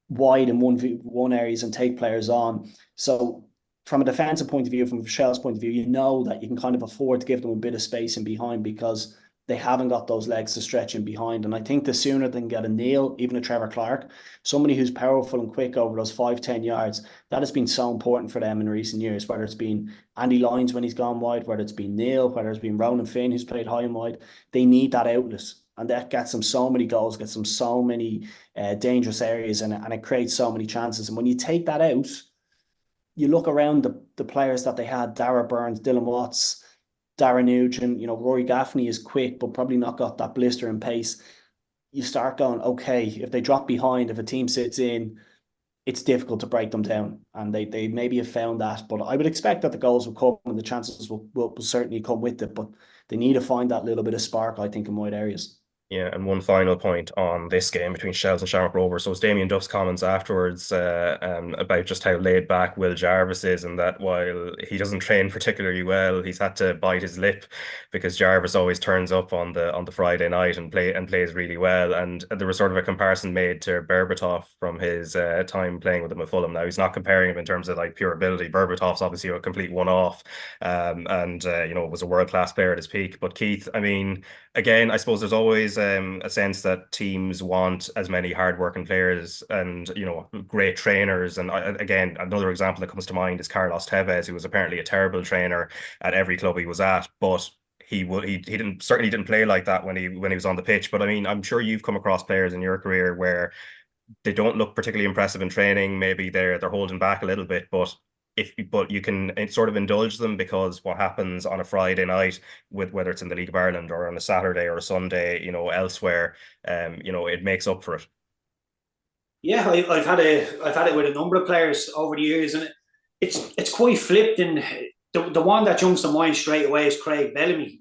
wide in one areas and take players on. So from a defensive point of view, from Michelle's point of view, you know that you can kind of afford to give them a bit of space in behind, because they haven't got those legs to stretch in behind. And I think the sooner they can get a Neil, even a Trevor Clark, somebody who's powerful and quick over those 5-10 yards, that has been so important for them in recent years, whether it's been Andy Lyons when he's gone wide, whether it's been Neil, whether it's been Ronan Finn who's played high and wide. They need that outlet. And that gets them so many goals, gets them so many dangerous areas, and it creates so many chances. And when you take that out, you look around the players that they had, Dara Burns, Dylan Watts, Darren Nugent, Rory Gaffney is quick, but probably not got that blister in pace. You start going, okay, if they drop behind, if a team sits in, it's difficult to break them down. And they maybe have found that. But I would expect that the goals will come and the chances will certainly come with it. But they need to find that little bit of spark, I think, in wide areas.
Yeah, and one final point on this game between Shells and Shamrock Rovers. So it was Damien Duff's comments afterwards about just how laid back Will Jarvis is, and that while he doesn't train particularly well, he's had to bite his lip because Jarvis always turns up on the Friday night and plays really well. And there was sort of a comparison made to Berbatov from his time playing with him at Fulham. Now he's not comparing him in terms of like pure ability. Berbatov's obviously a complete one-off, and was a world-class player at his peak. But Keith, I mean, again, I suppose there's always a sense that teams want as many hardworking players and great trainers. And again, another example that comes to mind is Carlos Tevez, who was apparently a terrible trainer at every club he was at, but he certainly didn't play like that when he was on the pitch. But I mean, I'm sure you've come across players in your career where they don't look particularly impressive in training. Maybe they're holding back a little bit, but you can sort of indulge them because what happens on a Friday night, with whether it's in the League of Ireland or on a Saturday or a Sunday, elsewhere, it makes up for it.
Yeah, I've had it with a number of players over the years, and it's quite flipped. And the one that jumps to mind straight away is Craig Bellamy.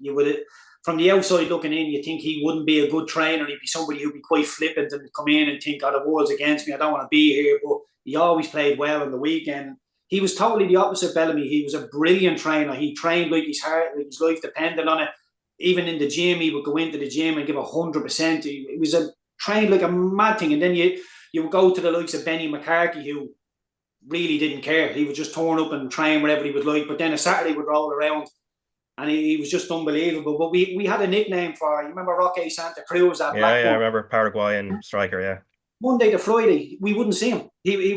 From the outside looking in, you think he wouldn't be a good trainer. He'd be somebody who'd be quite flippant and come in and think, "Oh, the world's against me. I don't want to be here." But he always played well on the weekend. He was totally the opposite, Bellamy. He was a brilliant trainer. He trained like his heart, like his life depended on it. Even in the gym, he would go into the gym and give 100%. He was trained like a mad thing. And then you would go to the likes of Benny McCarthy, who really didn't care. He would just turn up and train wherever he would like. But then a Saturday would roll around, and he was just unbelievable. But we had a nickname for, you remember Roque Santa Cruz at Blackburn?
Yeah, I remember, Paraguayan striker, yeah.
Monday to Friday, we wouldn't see him. He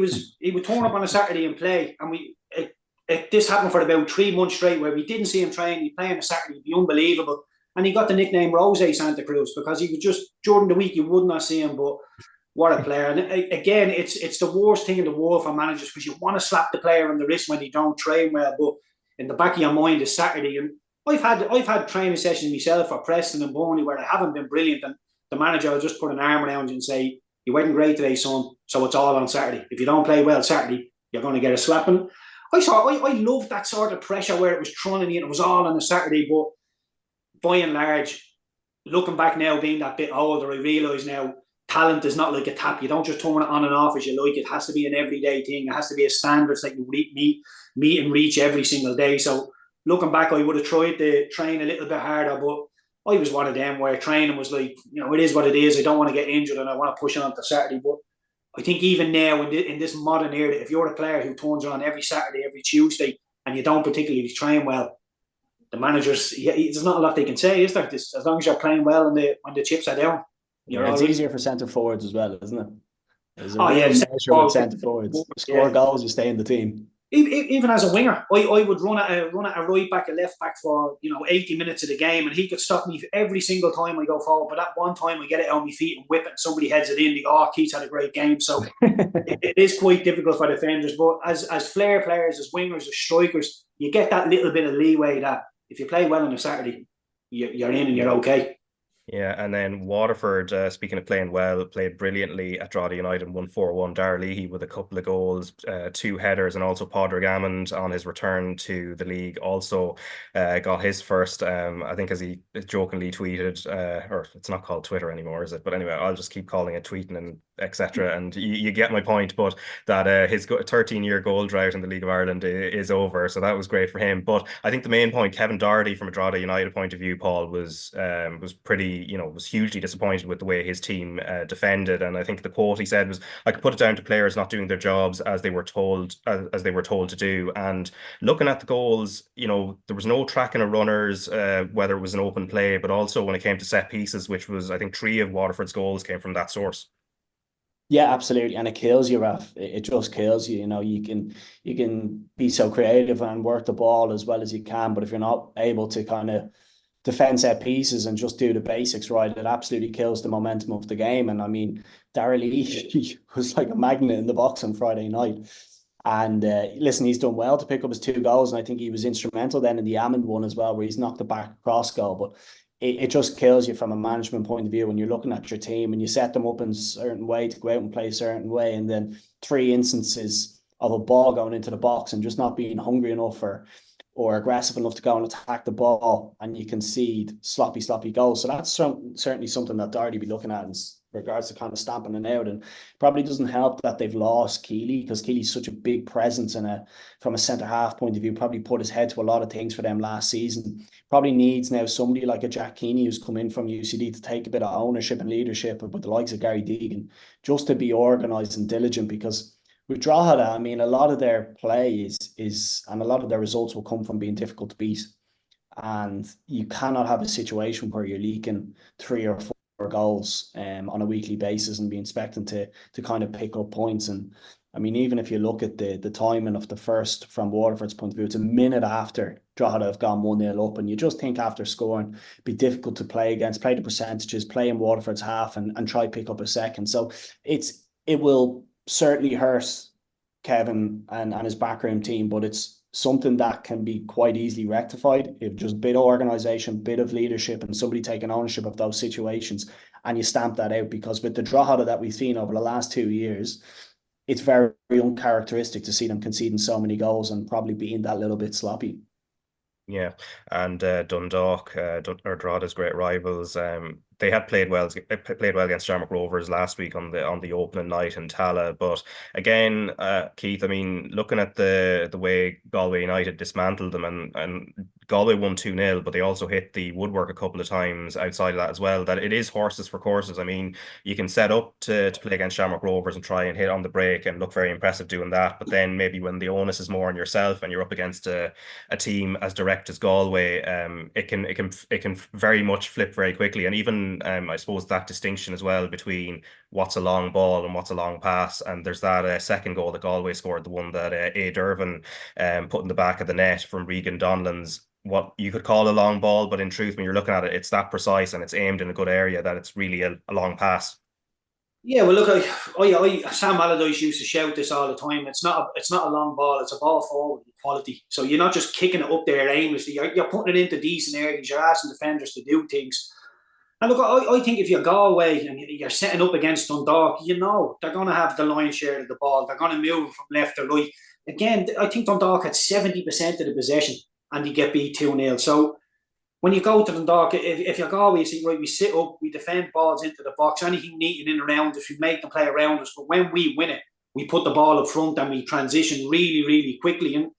would turn up on a Saturday and play, and this happened for about 3 months straight where we didn't see him train. He'd play on a Saturday, it'd be unbelievable, and he got the nickname Rose Santa Cruz because he was just, during the week you would not see him, but what a player. And again, it's the worst thing in the world for managers because you want to slap the player on the wrist when they don't train well, but in the back of your mind is Saturday. And I've had training sessions myself for Preston and Burnley where I haven't been brilliant, and the manager will just put an arm around you and say, "You weren't great today, son, so it's all on Saturday. If you don't play well Saturday, you're going to get a slapping." I loved that sort of pressure where it was thrown in and it was all on a Saturday, but by and large, looking back now, being that bit older, I realise now talent is not like a tap. You don't just turn it on and off as you like. It has to be an everyday thing. It has to be a standards that you meet and reach every single day. So looking back, I would have tried to train a little bit harder, but I was one of them where training was like, it is what it is. I don't want to get injured and I want to push it on to Saturday. But I think even now in this modern era, if you're a player who turns on every Saturday, every Tuesday, and you don't particularly train well, the managers, there's not a lot they can say, is there? As long as you're playing well and when the chips are down,
it's easier for centre forwards as well, isn't it? There's centre forwards. Score goals, you stay in the team.
Even as a winger, I would run at a right back, a left back for 80 minutes of the game, and he could stop me every single time I go forward. But that one time I get it on my feet and whip it, and somebody heads it in. They go, "Oh, Keith's had a great game." So it is quite difficult for defenders. But as flair players, as wingers, as strikers, you get that little bit of leeway that if you play well on a Saturday, you're in and you're okay.
Yeah, and then Waterford, speaking of playing well, played brilliantly at Drogheda United, won 4-1. Darragh Leahy with a couple of goals, 2 headers, and also Padraig Hammond on his return to the league also got his first, I think, as he jokingly tweeted, or it's not called Twitter anymore, is it? But anyway, I'll just keep calling it tweeting and etc. And you get my point, but that his 13-year goal drought in the League of Ireland is over, so that was great for him. But I think the main point, Kevin Doherty, from a Drogheda United point of view, Paul, was pretty, was hugely disappointed with the way his team defended. And I think the quote he said was, "I could put it down to players not doing their jobs as they were told to do." And looking at the goals, there was no tracking of runners, whether it was an open play, but also when it came to set pieces, which was, I think, 3 of Waterford's goals came from that source.
Yeah, absolutely, and it kills you, Raf. It just kills you. You can be so creative and work the ball as well as you can, but if you're not able to kind of defend set pieces and just do the basics right, it absolutely kills the momentum of the game. And I mean, Darragh Leahy was like a magnet in the box on Friday night. And listen, he's done well to pick up his 2 goals, and I think he was instrumental then in the Hammond one as well, where he's knocked the back cross goal. But it just kills you from a management point of view when you're looking at your team and you set them up in a certain way to go out and play a certain way, and then 3 instances of a ball going into the box and just not being hungry enough or or aggressive enough to go and attack the ball, and you concede sloppy goals. So that's certainly something that Doherty be looking at in regards to kind of stamping it out. And probably doesn't help that they've lost Keeley, because Keeley's such a big presence from a centre half point of view, probably put his head to a lot of things for them last season. Probably needs now somebody like a Jack Keeney who's come in from UCD to take a bit of ownership and leadership, with the likes of Gary Deegan, just to be organised and diligent. Because with Drogheda, I mean, a lot of their play is and a lot of their results will come from being difficult to beat. And you cannot have a situation where you're leaking 3 or 4 goals on a weekly basis and be expecting to kind of pick up points. And I mean, even if you look at the timing of the first from Waterford's point of view, it's a minute after Drogheda have gone 1-0 up, and you just think after scoring, it'd be difficult to play against, play the percentages, play in Waterford's half and try pick up a second. So it will certainly hurt Kevin and his backroom team, but it's something that can be quite easily rectified if just a bit of organisation, bit of leadership, and somebody taking ownership of those situations, and you stamp that out. Because with the Drogheda that we've seen over the last 2 years, it's very uncharacteristic to see them conceding so many goals and probably being that little bit sloppy.
Yeah, and Dundalk, or Drogheda's great rivals, they had played well against Shamrock Rovers last week on the opening night in Tala. But again, Keith, I mean, looking at the way Galway United dismantled them, and Galway won 2-0, but they also hit the woodwork a couple of times outside of that as well, that it is horses for courses. I mean, you can set up to play against Shamrock Rovers and try and hit on the break and look very impressive doing that, but then maybe when the onus is more on yourself and you're up against a team as direct as Galway, it can very much flip very quickly. And even I suppose that distinction as well between what's a long ball and what's a long pass. And there's that second goal that Galway scored, the one that A. Dervin put in the back of the net from Regan Donlan's, what you could call a long ball, but in truth, when you're looking at it, it's that precise and it's aimed in a good area that it's really a long pass.
Yeah, well, look, Sam Allardyce used to shout this all the time. It's not a long ball; it's a ball forward with quality. So you're not just kicking it up there aimlessly. You're putting it into decent areas. You're asking defenders to do things. And look, I think if you're Galway and you're setting up against Dundalk, you know they're going to have the lion's share of the ball. They're going to move from left to right. Again, I think Dundalk had 70% of the possession and they get beat 2-0. So when you go to Dundalk, if you're Galway, you say, right, we sit up, we defend balls into the box, anything neat and in around us, we make them play around us. But when we win it, we put the ball up front and we transition really, really quickly. And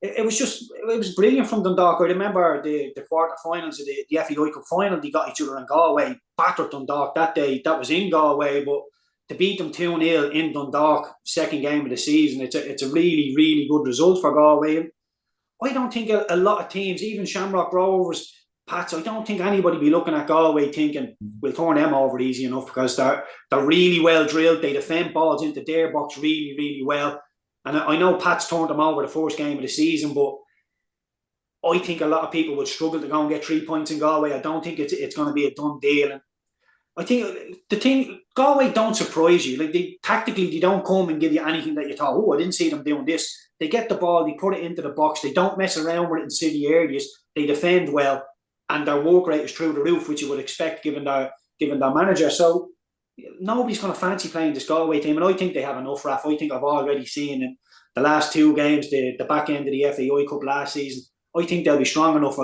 it was brilliant from Dundalk. I remember the quarterfinals of the FAI Cup final, they got each other in Galway, battered Dundalk that day. That was in Galway, but to beat them 2-0 in Dundalk, second game of the season, it's a really, really good result for Galway. I don't think a lot of teams, even Shamrock Rovers, Pats, I don't think anybody be looking at Galway thinking we'll turn them over easy enough, because they're really well drilled. They defend balls into their box really, really well. And I know Pats turned them over the first game of the season, but I think a lot of people would struggle to go and get 3 points in Galway. I don't think it's going to be a done deal. And I think Galway don't surprise you. Like tactically, they don't come and give you anything that you thought, oh, I didn't see them doing this. They get the ball, they put it into the box. They don't mess around with it in city areas. They defend well, and their work rate is through the roof, which you would expect given their manager. So nobody's going to fancy playing this Galway team, and I think they have enough, Raf. I think I've already seen in the last 2 games, the back end of the FAI Cup last season, I think they'll be strong enough.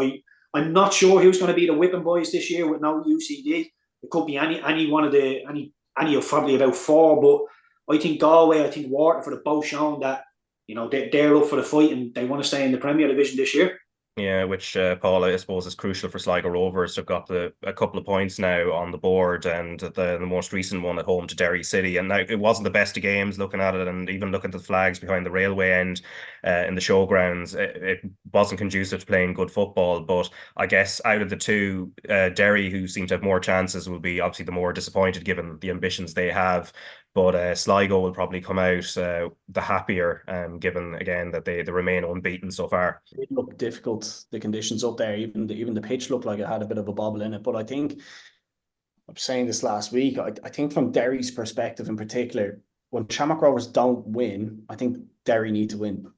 I'm not sure who's going to be the whipping boys this year with no UCD. It could be any one of any of probably about 4, but I think Galway, I think Waterford have both shown that, you know, they're up for the fight and they want to stay in the Premier Division this year.
Yeah, which Paul, I suppose, is crucial for Sligo Rovers. They've got a couple of points now on the board, and the most recent one at home to Derry City. And now it wasn't the best of games looking at it, and even looking at the flags behind the railway end in the showgrounds, it wasn't conducive to playing good football. But I guess out of the two, Derry, who seem to have more chances, will be obviously the more disappointed given the ambitions they have. But Sligo will probably come out the happier, given again that they remain unbeaten so far.
It looked difficult, the conditions up there. Even the pitch looked like it had a bit of a bobble in it. But I think, I was saying this last week, I think from Derry's perspective in particular, when Shamrock Rovers don't win, I think Derry need to win.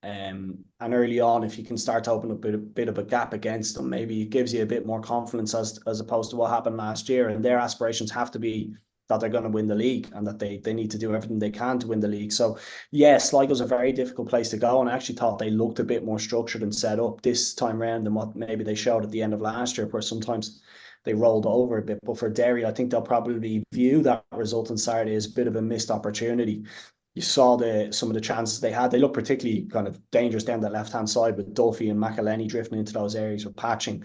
And early on, if you can start to open up a bit of a gap against them, maybe it gives you a bit more confidence as opposed to what happened last year. And their aspirations have to be that they're going to win the league and that they need to do everything they can to win the league. So, yeah, Sligo's a very difficult place to go, and I actually thought they looked a bit more structured and set up this time around than what maybe they showed at the end of last year, where sometimes they rolled over a bit. But for Derry, I think they'll probably view that result on Saturday as a bit of a missed opportunity. You saw some of the chances they had. They looked particularly kind of dangerous down that left-hand side with Duffy and McElhenney drifting into those areas with patching.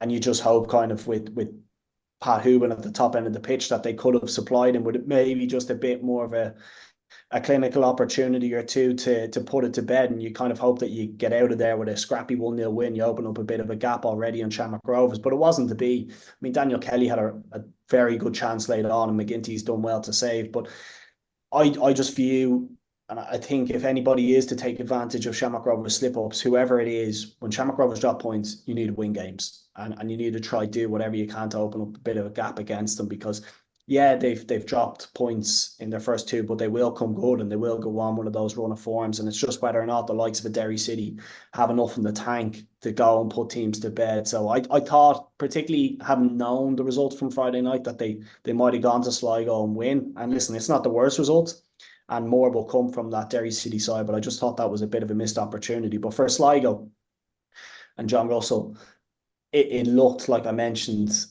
And you just hope kind of with Pat Hooban at the top end of the pitch that they could have supplied him with maybe just a bit more of a clinical opportunity or two to put it to bed, and you kind of hope that you get out of there with a scrappy 1-0 win. You open up a bit of a gap already on Shamrock Rovers, but it wasn't to be. I mean, Daniel Kelly had a very good chance later on, and McGinty's done well to save, but I just view, and I think if anybody is to take advantage of Shamrock Rovers slip-ups, whoever it is, when Shamrock Rovers drop points, you need to win games. And you need to try do whatever you can to open up a bit of a gap against them, because yeah, they've dropped points in their first two, but they will come good and they will go on one of those run of forms. And it's just whether or not the likes of a Derry City have enough in the tank to go and put teams to bed. So I thought, particularly having known the result from Friday night, that they might have gone to Sligo and win. And listen, it's not the worst result, and more will come from that Derry City side, but I just thought that was a bit of a missed opportunity. But for Sligo and John Russell, it looked, like I mentioned,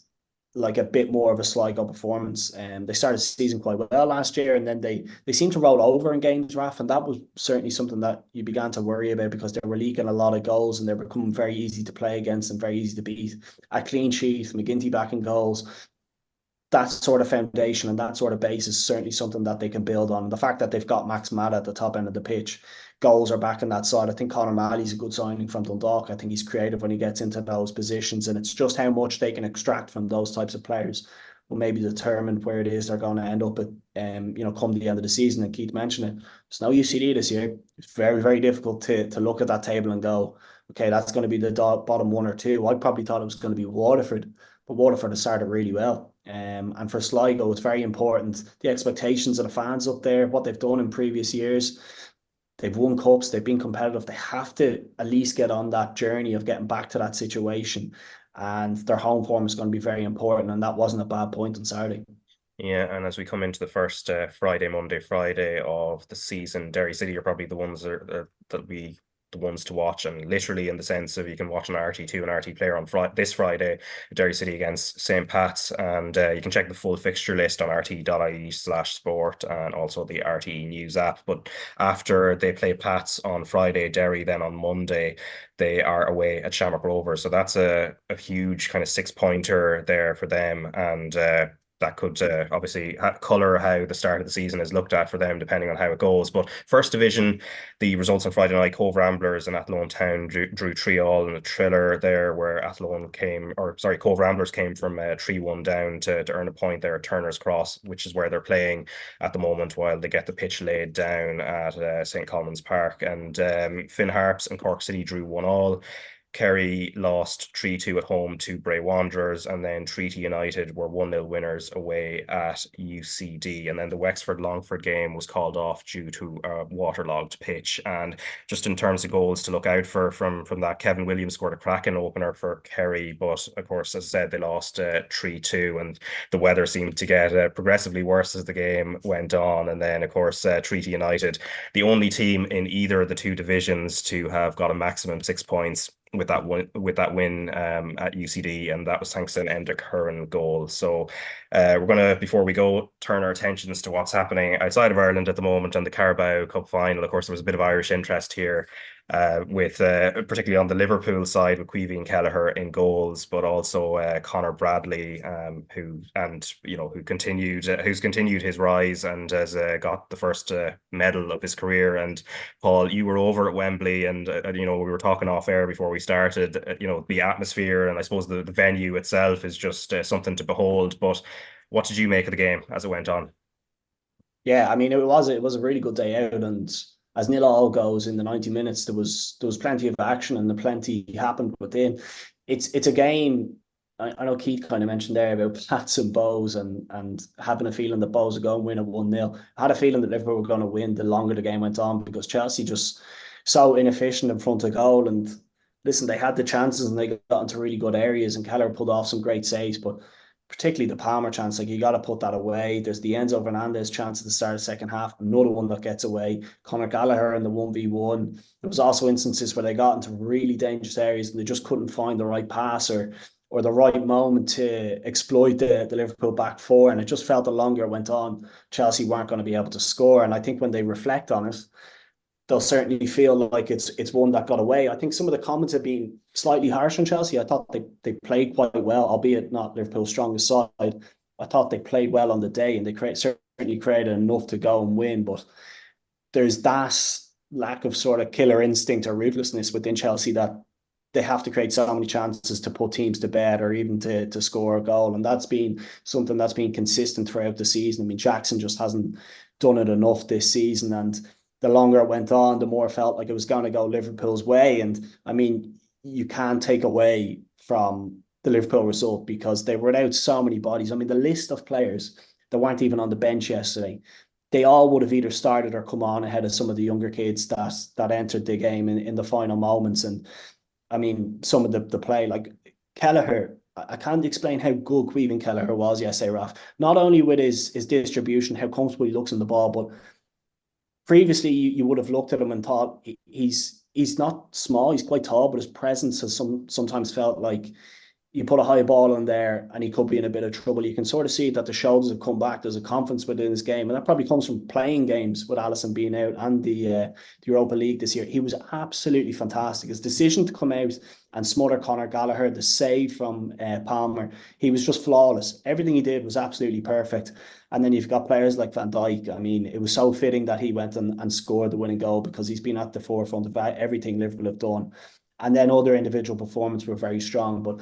like a bit more of a Sligo performance. They started the season quite well last year, and then they seemed to roll over in games, Raf, and that was certainly something that you began to worry about, because they were leaking a lot of goals and they were becoming very easy to play against and very easy to beat. A clean sheet, McGinty back in goals, that sort of foundation and that sort of base is certainly something that they can build on. And the fact that they've got Max Mata at the top end of the pitch, goals are back on that side. I think Conor Malley's a good signing from Dundalk. I think he's creative when he gets into those positions, and it's just how much they can extract from those types of players will maybe determine where it is they're going to end up at, come the end of the season. And Keith mentioned it, there's no UCD this year. It's very, very difficult to look at that table and go, okay, that's going to be the bottom one or two. I probably thought it was going to be Waterford, but Waterford has started really well. And for Sligo, it's very important. The expectations of the fans up there, what they've done in previous years, they've won cups, they've been competitive. They have to at least get on that journey of getting back to that situation. And their home form is going to be very important. And that wasn't a bad point on Saturday.
Yeah, and as we come into the first Monday, Friday of the season, Derry City are probably the ones that'll be the ones to watch, and literally in the sense of you can watch an RT2 and RT player on this Friday, Derry City against St. Pat's, and you can check the full fixture list on rt.ie/sport and also the RTE News app. But after they play Pats on Friday, Derry then on Monday, they are away at Shamrock Rovers. So that's a huge kind of 6-pointer there for them, and that could obviously colour how the start of the season is looked at for them, depending on how it goes. But First Division, the results on Friday night, Cove Ramblers and Athlone Town drew 3-3 in a thriller there, where Cove Ramblers came from 3-1 down to earn a point there at Turner's Cross, which is where they're playing at the moment while they get the pitch laid down at St. Colman's Park. And Finn Harps and Cork City drew 1-1. Kerry lost 3-2 at home to Bray Wanderers, and then Treaty United were 1-0 winners away at UCD. And then the Wexford-Longford game was called off due to a waterlogged pitch. And just in terms of goals to look out for from that, Kevin Williams scored a cracking opener for Kerry, but of course, as I said, they lost 3-2, and the weather seemed to get progressively worse as the game went on. And then, of course, Treaty United, the only team in either of the two divisions to have got a maximum 6 points with that win at UCD, and that was thanks to an Enda Curran goal. So we're gonna, before we go, turn our attentions to what's happening outside of Ireland at the moment and the Carabao Cup final. Of course, there was a bit of Irish interest here, with particularly on the Liverpool side with Caoimhin Kelleher in goals, but also Conor Bradley, who's continued his rise and has got the first medal of his career. And Paul, you were over at Wembley, and we were talking off air before we started. The atmosphere and I suppose the venue itself is just something to behold. But what did you make of the game as it went on?
Yeah, I mean, it was a really good day out, and as 0-0 goes in the 90 minutes, there was plenty of action and plenty happened within. It's a game. I know Keith kind of mentioned there about Pats and Bohs and having a feeling that Bohs are going to win at 1-0. I had a feeling that Liverpool were going to win the longer the game went on, because Chelsea just so inefficient in front of goal. And listen, they had the chances and they got into really good areas, and Kelleher pulled off some great saves, but particularly the Palmer chance, like you got to put that away. There's the Enzo Fernandez chance at the start of the second half, another one that gets away. Conor Gallagher in the 1v1. There was also instances where they got into really dangerous areas and they just couldn't find the right pass or the right moment to exploit the Liverpool back four. And it just felt the longer it went on, Chelsea weren't going to be able to score. And I think when they reflect on it, they'll certainly feel like it's one that got away. I think some of the comments have been slightly harsh on Chelsea. I thought they played quite well, albeit not Liverpool's strongest side. I thought they played well on the day and they certainly created enough to go and win. But there's that lack of sort of killer instinct or ruthlessness within Chelsea that they have to create so many chances to put teams to bed or even to score a goal. And that's been something that's been consistent throughout the season. I mean, Jackson just hasn't done it enough this season, and the longer it went on, the more it felt like it was going to go Liverpool's way. And I mean, you can't take away from the Liverpool result because they were without so many bodies. I mean, the list of players that weren't even on the bench yesterday, they all would have either started or come on ahead of some of the younger kids that entered the game in the final moments. And I mean, some of the play, like Kelleher, I can't explain how good Caoimhin Kelleher was yesterday, Raf. Not only with his distribution, how comfortable he looks in the ball, but previously, you would have looked at him and thought he's not small, he's quite tall, but his presence has sometimes felt like you put a high ball in there and he could be in a bit of trouble. You can sort of see that the shoulders have come back. There's a confidence within his game, and that probably comes from playing games with Alisson being out and the Europa League this year. He was absolutely fantastic. His decision to come out and smother Conor Gallagher, the save from Palmer, he was just flawless. Everything he did was absolutely perfect. And then you've got players like Van Dijk. I mean, it was so fitting that he went and scored the winning goal because he's been at the forefront of everything Liverpool have done. And then other individual performances were very strong. But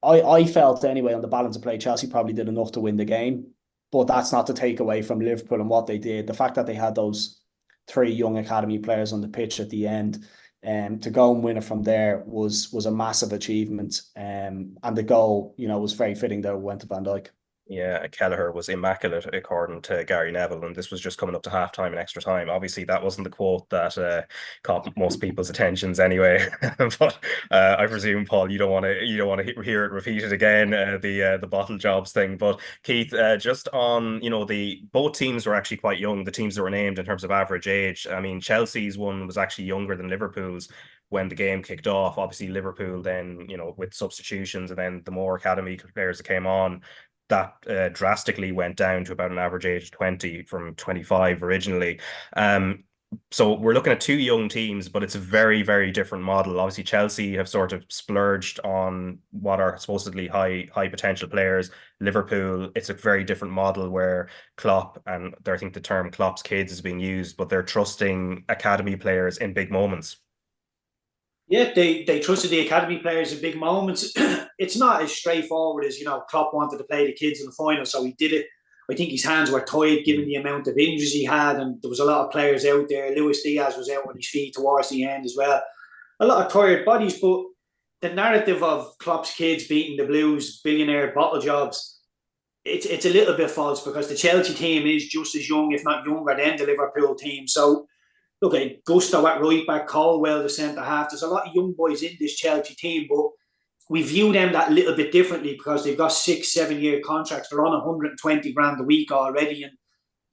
I felt anyway, on the balance of play, Chelsea probably did enough to win the game. But that's not to take away from Liverpool and what they did. The fact that they had those 3 young academy players on the pitch at the end, to go and win it from there was a massive achievement. And the goal, was very fitting that it went to Van Dijk.
Yeah, Kelleher was immaculate according to Gary Neville, and this was just coming up to half-time and extra time. Obviously, that wasn't the quote that caught most people's attentions anyway. But I presume, Paul, you don't want to hear it repeated again, the bottle jobs thing. But Keith, just on both teams were actually quite young. The teams that were named in terms of average age. I mean, Chelsea's one was actually younger than Liverpool's when the game kicked off. Obviously, Liverpool then with substitutions and then the more academy players that came on, that drastically went down to about an average age of 20 from 25 originally. So we're looking at 2 young teams, but it's a very, very different model. Obviously, Chelsea have sort of splurged on what are supposedly high potential players. Liverpool, it's a very different model where Klopp, and I think the term Klopp's kids is being used, but they're trusting academy players in big moments.
Yeah, they trusted the academy players in big moments. It's not as straightforward as, Klopp wanted to play the kids in the final, so he did it. I think his hands were tied given the amount of injuries he had, and there was a lot of players out there. Luis Diaz was out on his feet towards the end as well. A lot of tired bodies, but the narrative of Klopp's kids beating the Blues, billionaire bottle jobs, it's a little bit false because the Chelsea team is just as young, if not younger, than the Liverpool team. So, look at Gusto at right back, Colwell the centre half. There's a lot of young boys in this Chelsea team, but we view them that little bit differently because they've got 6-7 year contracts. They're on 120 grand a week already, and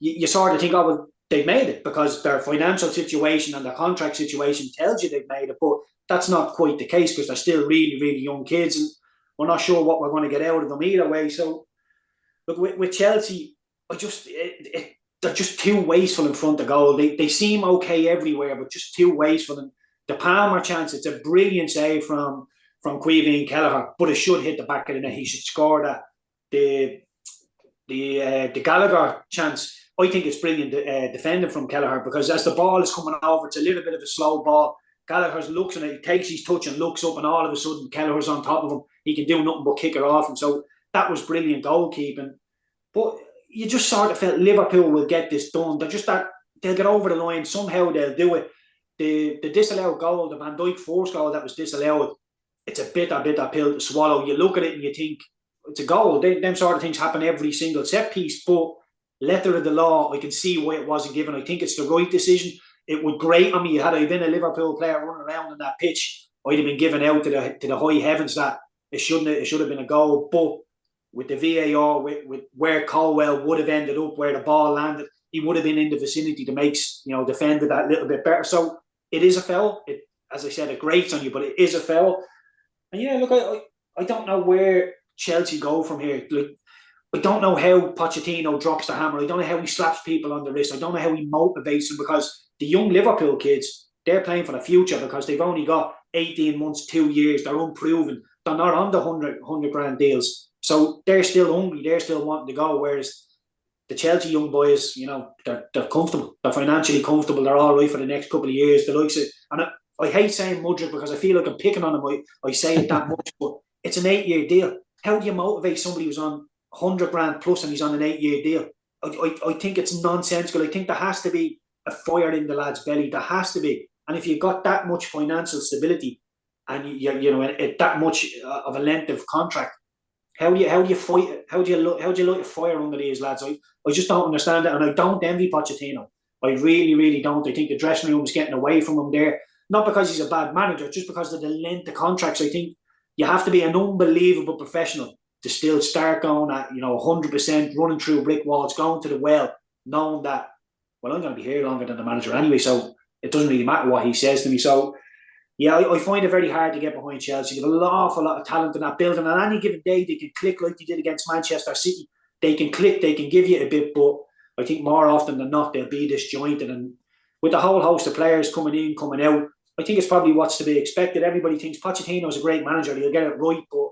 you sort of think, oh, well, they've made it because their financial situation and their contract situation tells you they've made it. But that's not quite the case because they're still really, really young kids, and we're not sure what we're going to get out of them either way. So, look, with Chelsea, they're just too wasteful in front of goal. They seem okay everywhere, but just too wasteful. And the Palmer chance, it's a brilliant save from Caoimhin Kelleher, but it should hit the back of the net. He should score that. The Gallagher chance, I think it's brilliant defending from Kelleher because as the ball is coming over, it's a little bit of a slow ball. Gallagher looks and he takes his touch and looks up, and all of a sudden Kelleher's on top of him. He can do nothing but kick it off him. So that was brilliant goalkeeping. But you just sort of felt Liverpool will get this done. They're just that they'll get over the line. Somehow they'll do it. The disallowed goal, the Van Dijk forced goal that was disallowed, it's a bitter pill to swallow. You look at it and you think it's a goal. Them sort of things happen every single set piece, but letter of the law, I can see why it wasn't given. I think it's the right decision. It would grate on me. Had I been a Liverpool player running around on that pitch, I'd have been given out to the high heavens that it should have been a goal. But with the VAR, with where Colwell would have ended up, where the ball landed, he would have been in the vicinity to make, defended that little bit better. So it is a foul. It, as I said, it grates on you, but it is a foul. And yeah, look, I don't know where Chelsea go from here. Like, I don't know how Pochettino drops the hammer. I don't know how he slaps people on the wrist. I don't know how he motivates them, because the young Liverpool kids, they're playing for the future because they've only got 18 months, 2 years. They're unproven. They're not on the 100 grand deals. So they're still hungry. They're still wanting to go. Whereas the Chelsea young boys, they're comfortable. They're financially comfortable. They're all right for the next couple of years. The likes of, and I hate saying Mudryk because I feel like I'm picking on him. I say it that much, but it's an 8-year deal. How do you motivate somebody who's on 100 grand plus and he's on an 8-year deal? I think it's nonsensical. I think there has to be a fire in the lad's belly. There has to be. And if you've got that much financial stability and that much of a length of contract, how do you fight? How do you light a fire under these lads? I just don't understand it, and I don't envy Pochettino. I really, really don't. I think the dressing room is getting away from him there. Not because he's a bad manager, just because of the length of contracts. I think you have to be an unbelievable professional to still start going at 100%, running through brick walls, going to the well, knowing that, well, I'm going to be here longer than the manager anyway, so it doesn't really matter what he says to me. So yeah, I find it very hard to get behind Chelsea. They have an awful lot of talent in that building. And on any given day, they can click like they did against Manchester City. They can click, they can give you a bit, but I think more often than not, they'll be disjointed. And with the whole host of players coming in, coming out, I think it's probably what's to be expected. Everybody thinks Pochettino's a great manager. He'll get it right, but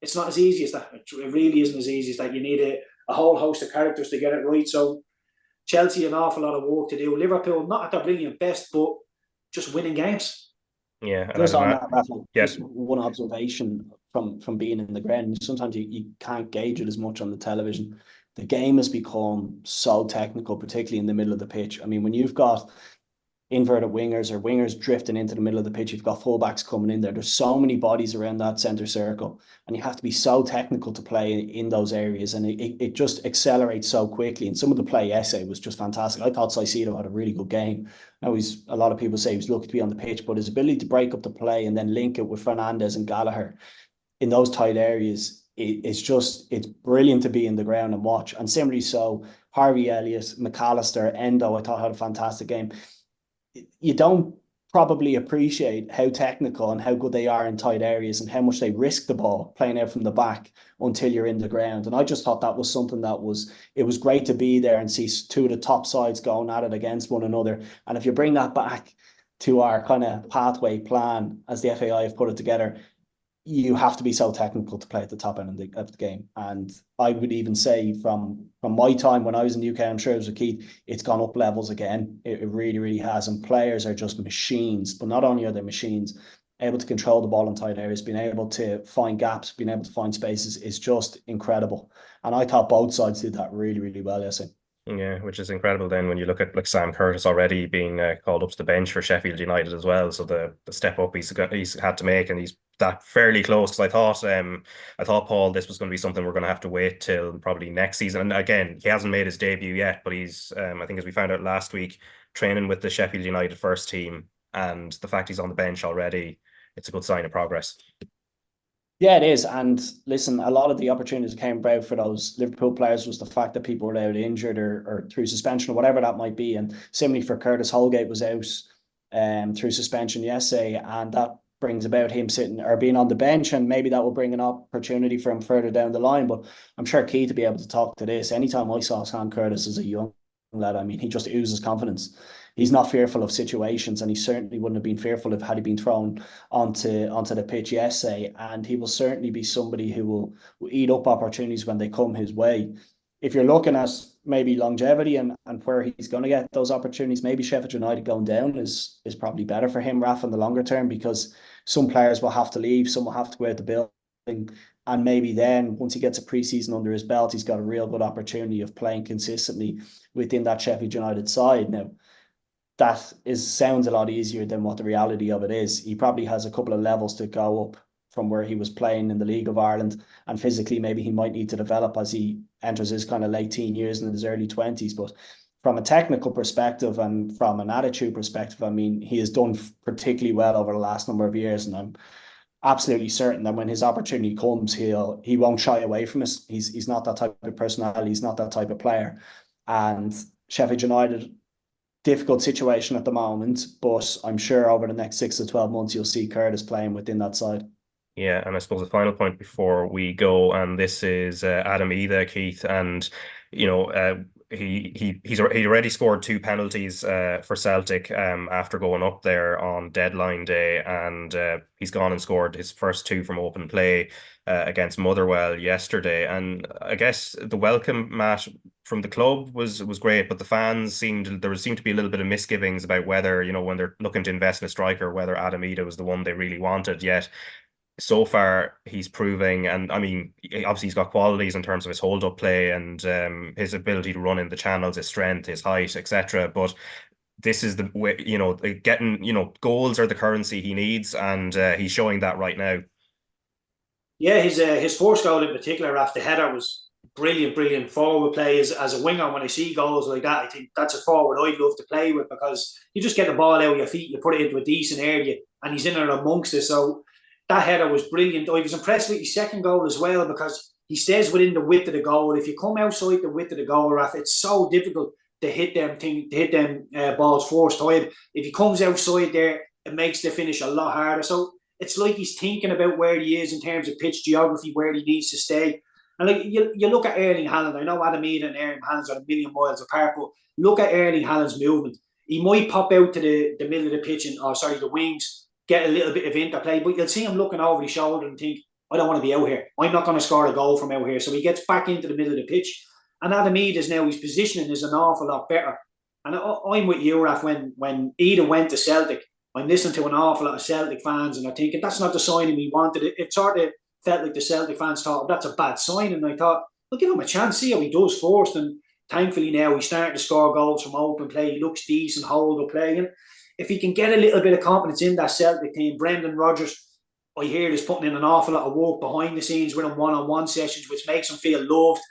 it's not as easy as that. It really isn't as easy as that. You need a whole host of characters to get it right. So Chelsea, an awful lot of work to do. Liverpool, not at their brilliant best, but just winning games.
Yeah,
just on that, Rafa,
yes.
Just one observation from being in the ground. Sometimes you can't gauge it as much on the television. The game has become so technical, particularly in the middle of the pitch. I mean, when you've got inverted wingers or wingers drifting into the middle of the pitch, you've got fullbacks coming in there. There's so many bodies around that centre circle, and you have to be so technical to play in those areas, and it just accelerates so quickly. And some of the play essay was just fantastic. I thought Caicedo had a really good game. Now a lot of people say he was lucky to be on the pitch, but his ability to break up the play and then link it with Fernandes and Gallagher in those tight areas, it's brilliant to be in the ground and watch. And similarly so, Harvey Elliott, McAllister, Endo, I thought had a fantastic game. You don't probably appreciate how technical and how good they are in tight areas and how much they risk the ball playing out from the back until you're in the ground. And I just thought that was something it was great to be there and see two of the top sides going at it against one another. And if you bring that back to our kind of pathway plan, as the FAI have put it together, you have to be so technical to play at the top end of the game. And I would even say from my time when I was in the UK, I'm sure it was with Keith, it's gone up levels again. It really, really has. And players are just machines. But not only are they machines, able to control the ball in tight areas, being able to find gaps, being able to find spaces is just incredible. And I thought both sides did that really, really well yesterday.
Yeah, which is incredible then when you look at like Sam Curtis already being called up to the bench for Sheffield United as well. So the step up he's had to make, and he's that fairly close. Because I thought, Paul, this was going to be something we're going to have to wait till probably next season. And again, he hasn't made his debut yet, but he's I think, as we found out last week, training with the Sheffield United first team, and the fact he's on the bench already, it's a good sign of progress.
Yeah, it is. And listen, a lot of the opportunities that came about for those Liverpool players was the fact that people were out injured or through suspension or whatever that might be. And similarly for Curtis, Holgate was out through suspension yesterday, and that brings about him sitting or being on the bench, and maybe that will bring an opportunity for him further down the line. But I'm sure Keith to be able to talk to this. Anytime I saw Sam Curtis as a young lad, I mean, he just oozes confidence. He's not fearful of situations, and he certainly wouldn't have been fearful if had he been thrown onto the pitch yesterday. And he will certainly be somebody who will eat up opportunities when they come his way. If you're looking at maybe longevity and where he's going to get those opportunities, maybe Sheffield United going down is probably better for him, Raf, in the longer term, because some players will have to leave, some will have to go out the building. And maybe then, once he gets a pre-season under his belt, he's got a real good opportunity of playing consistently within that Sheffield United side. Now, that sounds a lot easier than what the reality of it is. He probably has a couple of levels to go up from where he was playing in the League of Ireland, and physically maybe he might need to develop as he enters his kind of late teen years and in his early 20s. But from a technical perspective and from an attitude perspective, I mean, he has done particularly well over the last number of years, and absolutely certain that when his opportunity comes, he won't shy away from it. He's not that type of personality. He's not that type of player. And Sheffield United, difficult situation at the moment, but I'm sure over the next 6 to 12 months you'll see Curtis playing within that side.
Yeah, and I suppose the final point before we go, and this is Adam Idah, Keith, and he's already scored 2 penalties for Celtic after going up there on deadline day, and he's gone and scored his first 2 from open play against Motherwell yesterday. And I guess the welcome mat from the club was great, but the fans there seemed to be a little bit of misgivings about whether, when they're looking to invest in a striker, whether Adam Idah was the one they really wanted. Yet so far he's proving, and I mean, obviously he's got qualities in terms of his hold-up play and his ability to run in the channels, his strength, his height, etc. But this is the way, getting, goals are the currency he needs, and he's showing that right now.
Yeah, his first goal in particular, after the header, was brilliant forward play as a winger. When I see goals like that, I think that's a forward I'd love to play with, because you just get the ball out of your feet, you put it into a decent area, and he's in there amongst us. So that header was brilliant. I was impressed with his second goal as well, because he stays within the width of the goal. If you come outside the width of the goal, Raf, it's so difficult to hit them balls first time. If he comes outside there, it makes the finish a lot harder. So it's like he's thinking about where he is in terms of pitch geography, where he needs to stay. And like you look at Erling Haaland. I know Adam Idah and Erling Haaland are a million miles apart, but look at Erling Haaland's movement. He might pop out to the middle of the pitch the wings, get a little bit of interplay, but you'll see him looking over his shoulder and think, I don't want to be out here. I'm not going to score a goal from out here. So he gets back into the middle of the pitch. And Adam Idah's now, his positioning is an awful lot better. And I'm with you, Raf, when Idah went to Celtic, I'm listening to an awful lot of Celtic fans and I'm thinking, that's not the signing we wanted. It sort of felt like the Celtic fans thought, that's a bad sign. And I thought, well, give him a chance, see how he does first. And thankfully now he's starting to score goals from open play. He looks decent, hold the play. And if he can get a little bit of confidence in that Celtic team, Brendan Rodgers, I hear, is putting in an awful lot of work behind the scenes with him one-on-one sessions, which makes him feel loved.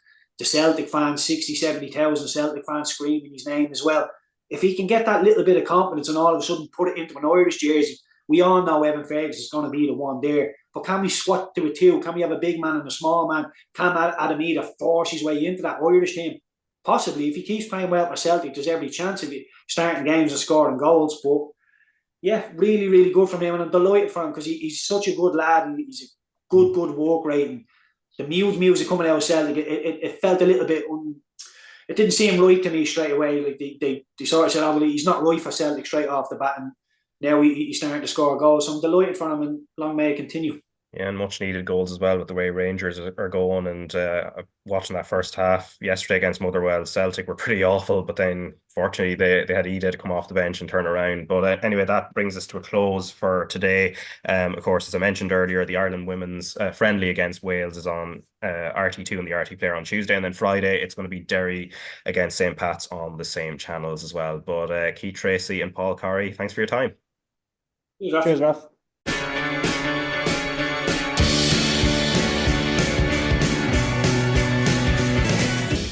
The Celtic fans, 60, 70,000 Celtic fans screaming his name as well. If he can get that little bit of confidence and all of a sudden put it into an Irish jersey, we all know Evan Fergus is going to be the one there. But can we swat to it too? Can we have a big man and a small man? Can Adam Idah force his way into that Irish team? Possibly. If he keeps playing well for Celtic, there's every chance of it starting games and scoring goals. But yeah, really, really good from him. And I'm delighted for him, because he's such a good lad. And he's a good work rate. And the music coming out of Celtic, it felt a little bit... it didn't seem right to me straight away. Like they sort of said, oh, well, he's not right for Celtic straight off the bat. And now he's starting to score goals. So I'm delighted for him, and long may it continue.
Yeah, and much needed goals as well with the way Rangers are going. And watching that first half yesterday against Motherwell, Celtic were pretty awful, but then fortunately they had Idah to come off the bench and turn around. But anyway, that brings us to a close for today. Of course, as I mentioned earlier, the Ireland women's friendly against Wales is on RT2 and the RT Player on Tuesday, and then Friday it's going to be Derry against St. Pat's on the same channels as well. But Keith Treacy and Paul Corry, thanks for your time.
Cheers, Raf.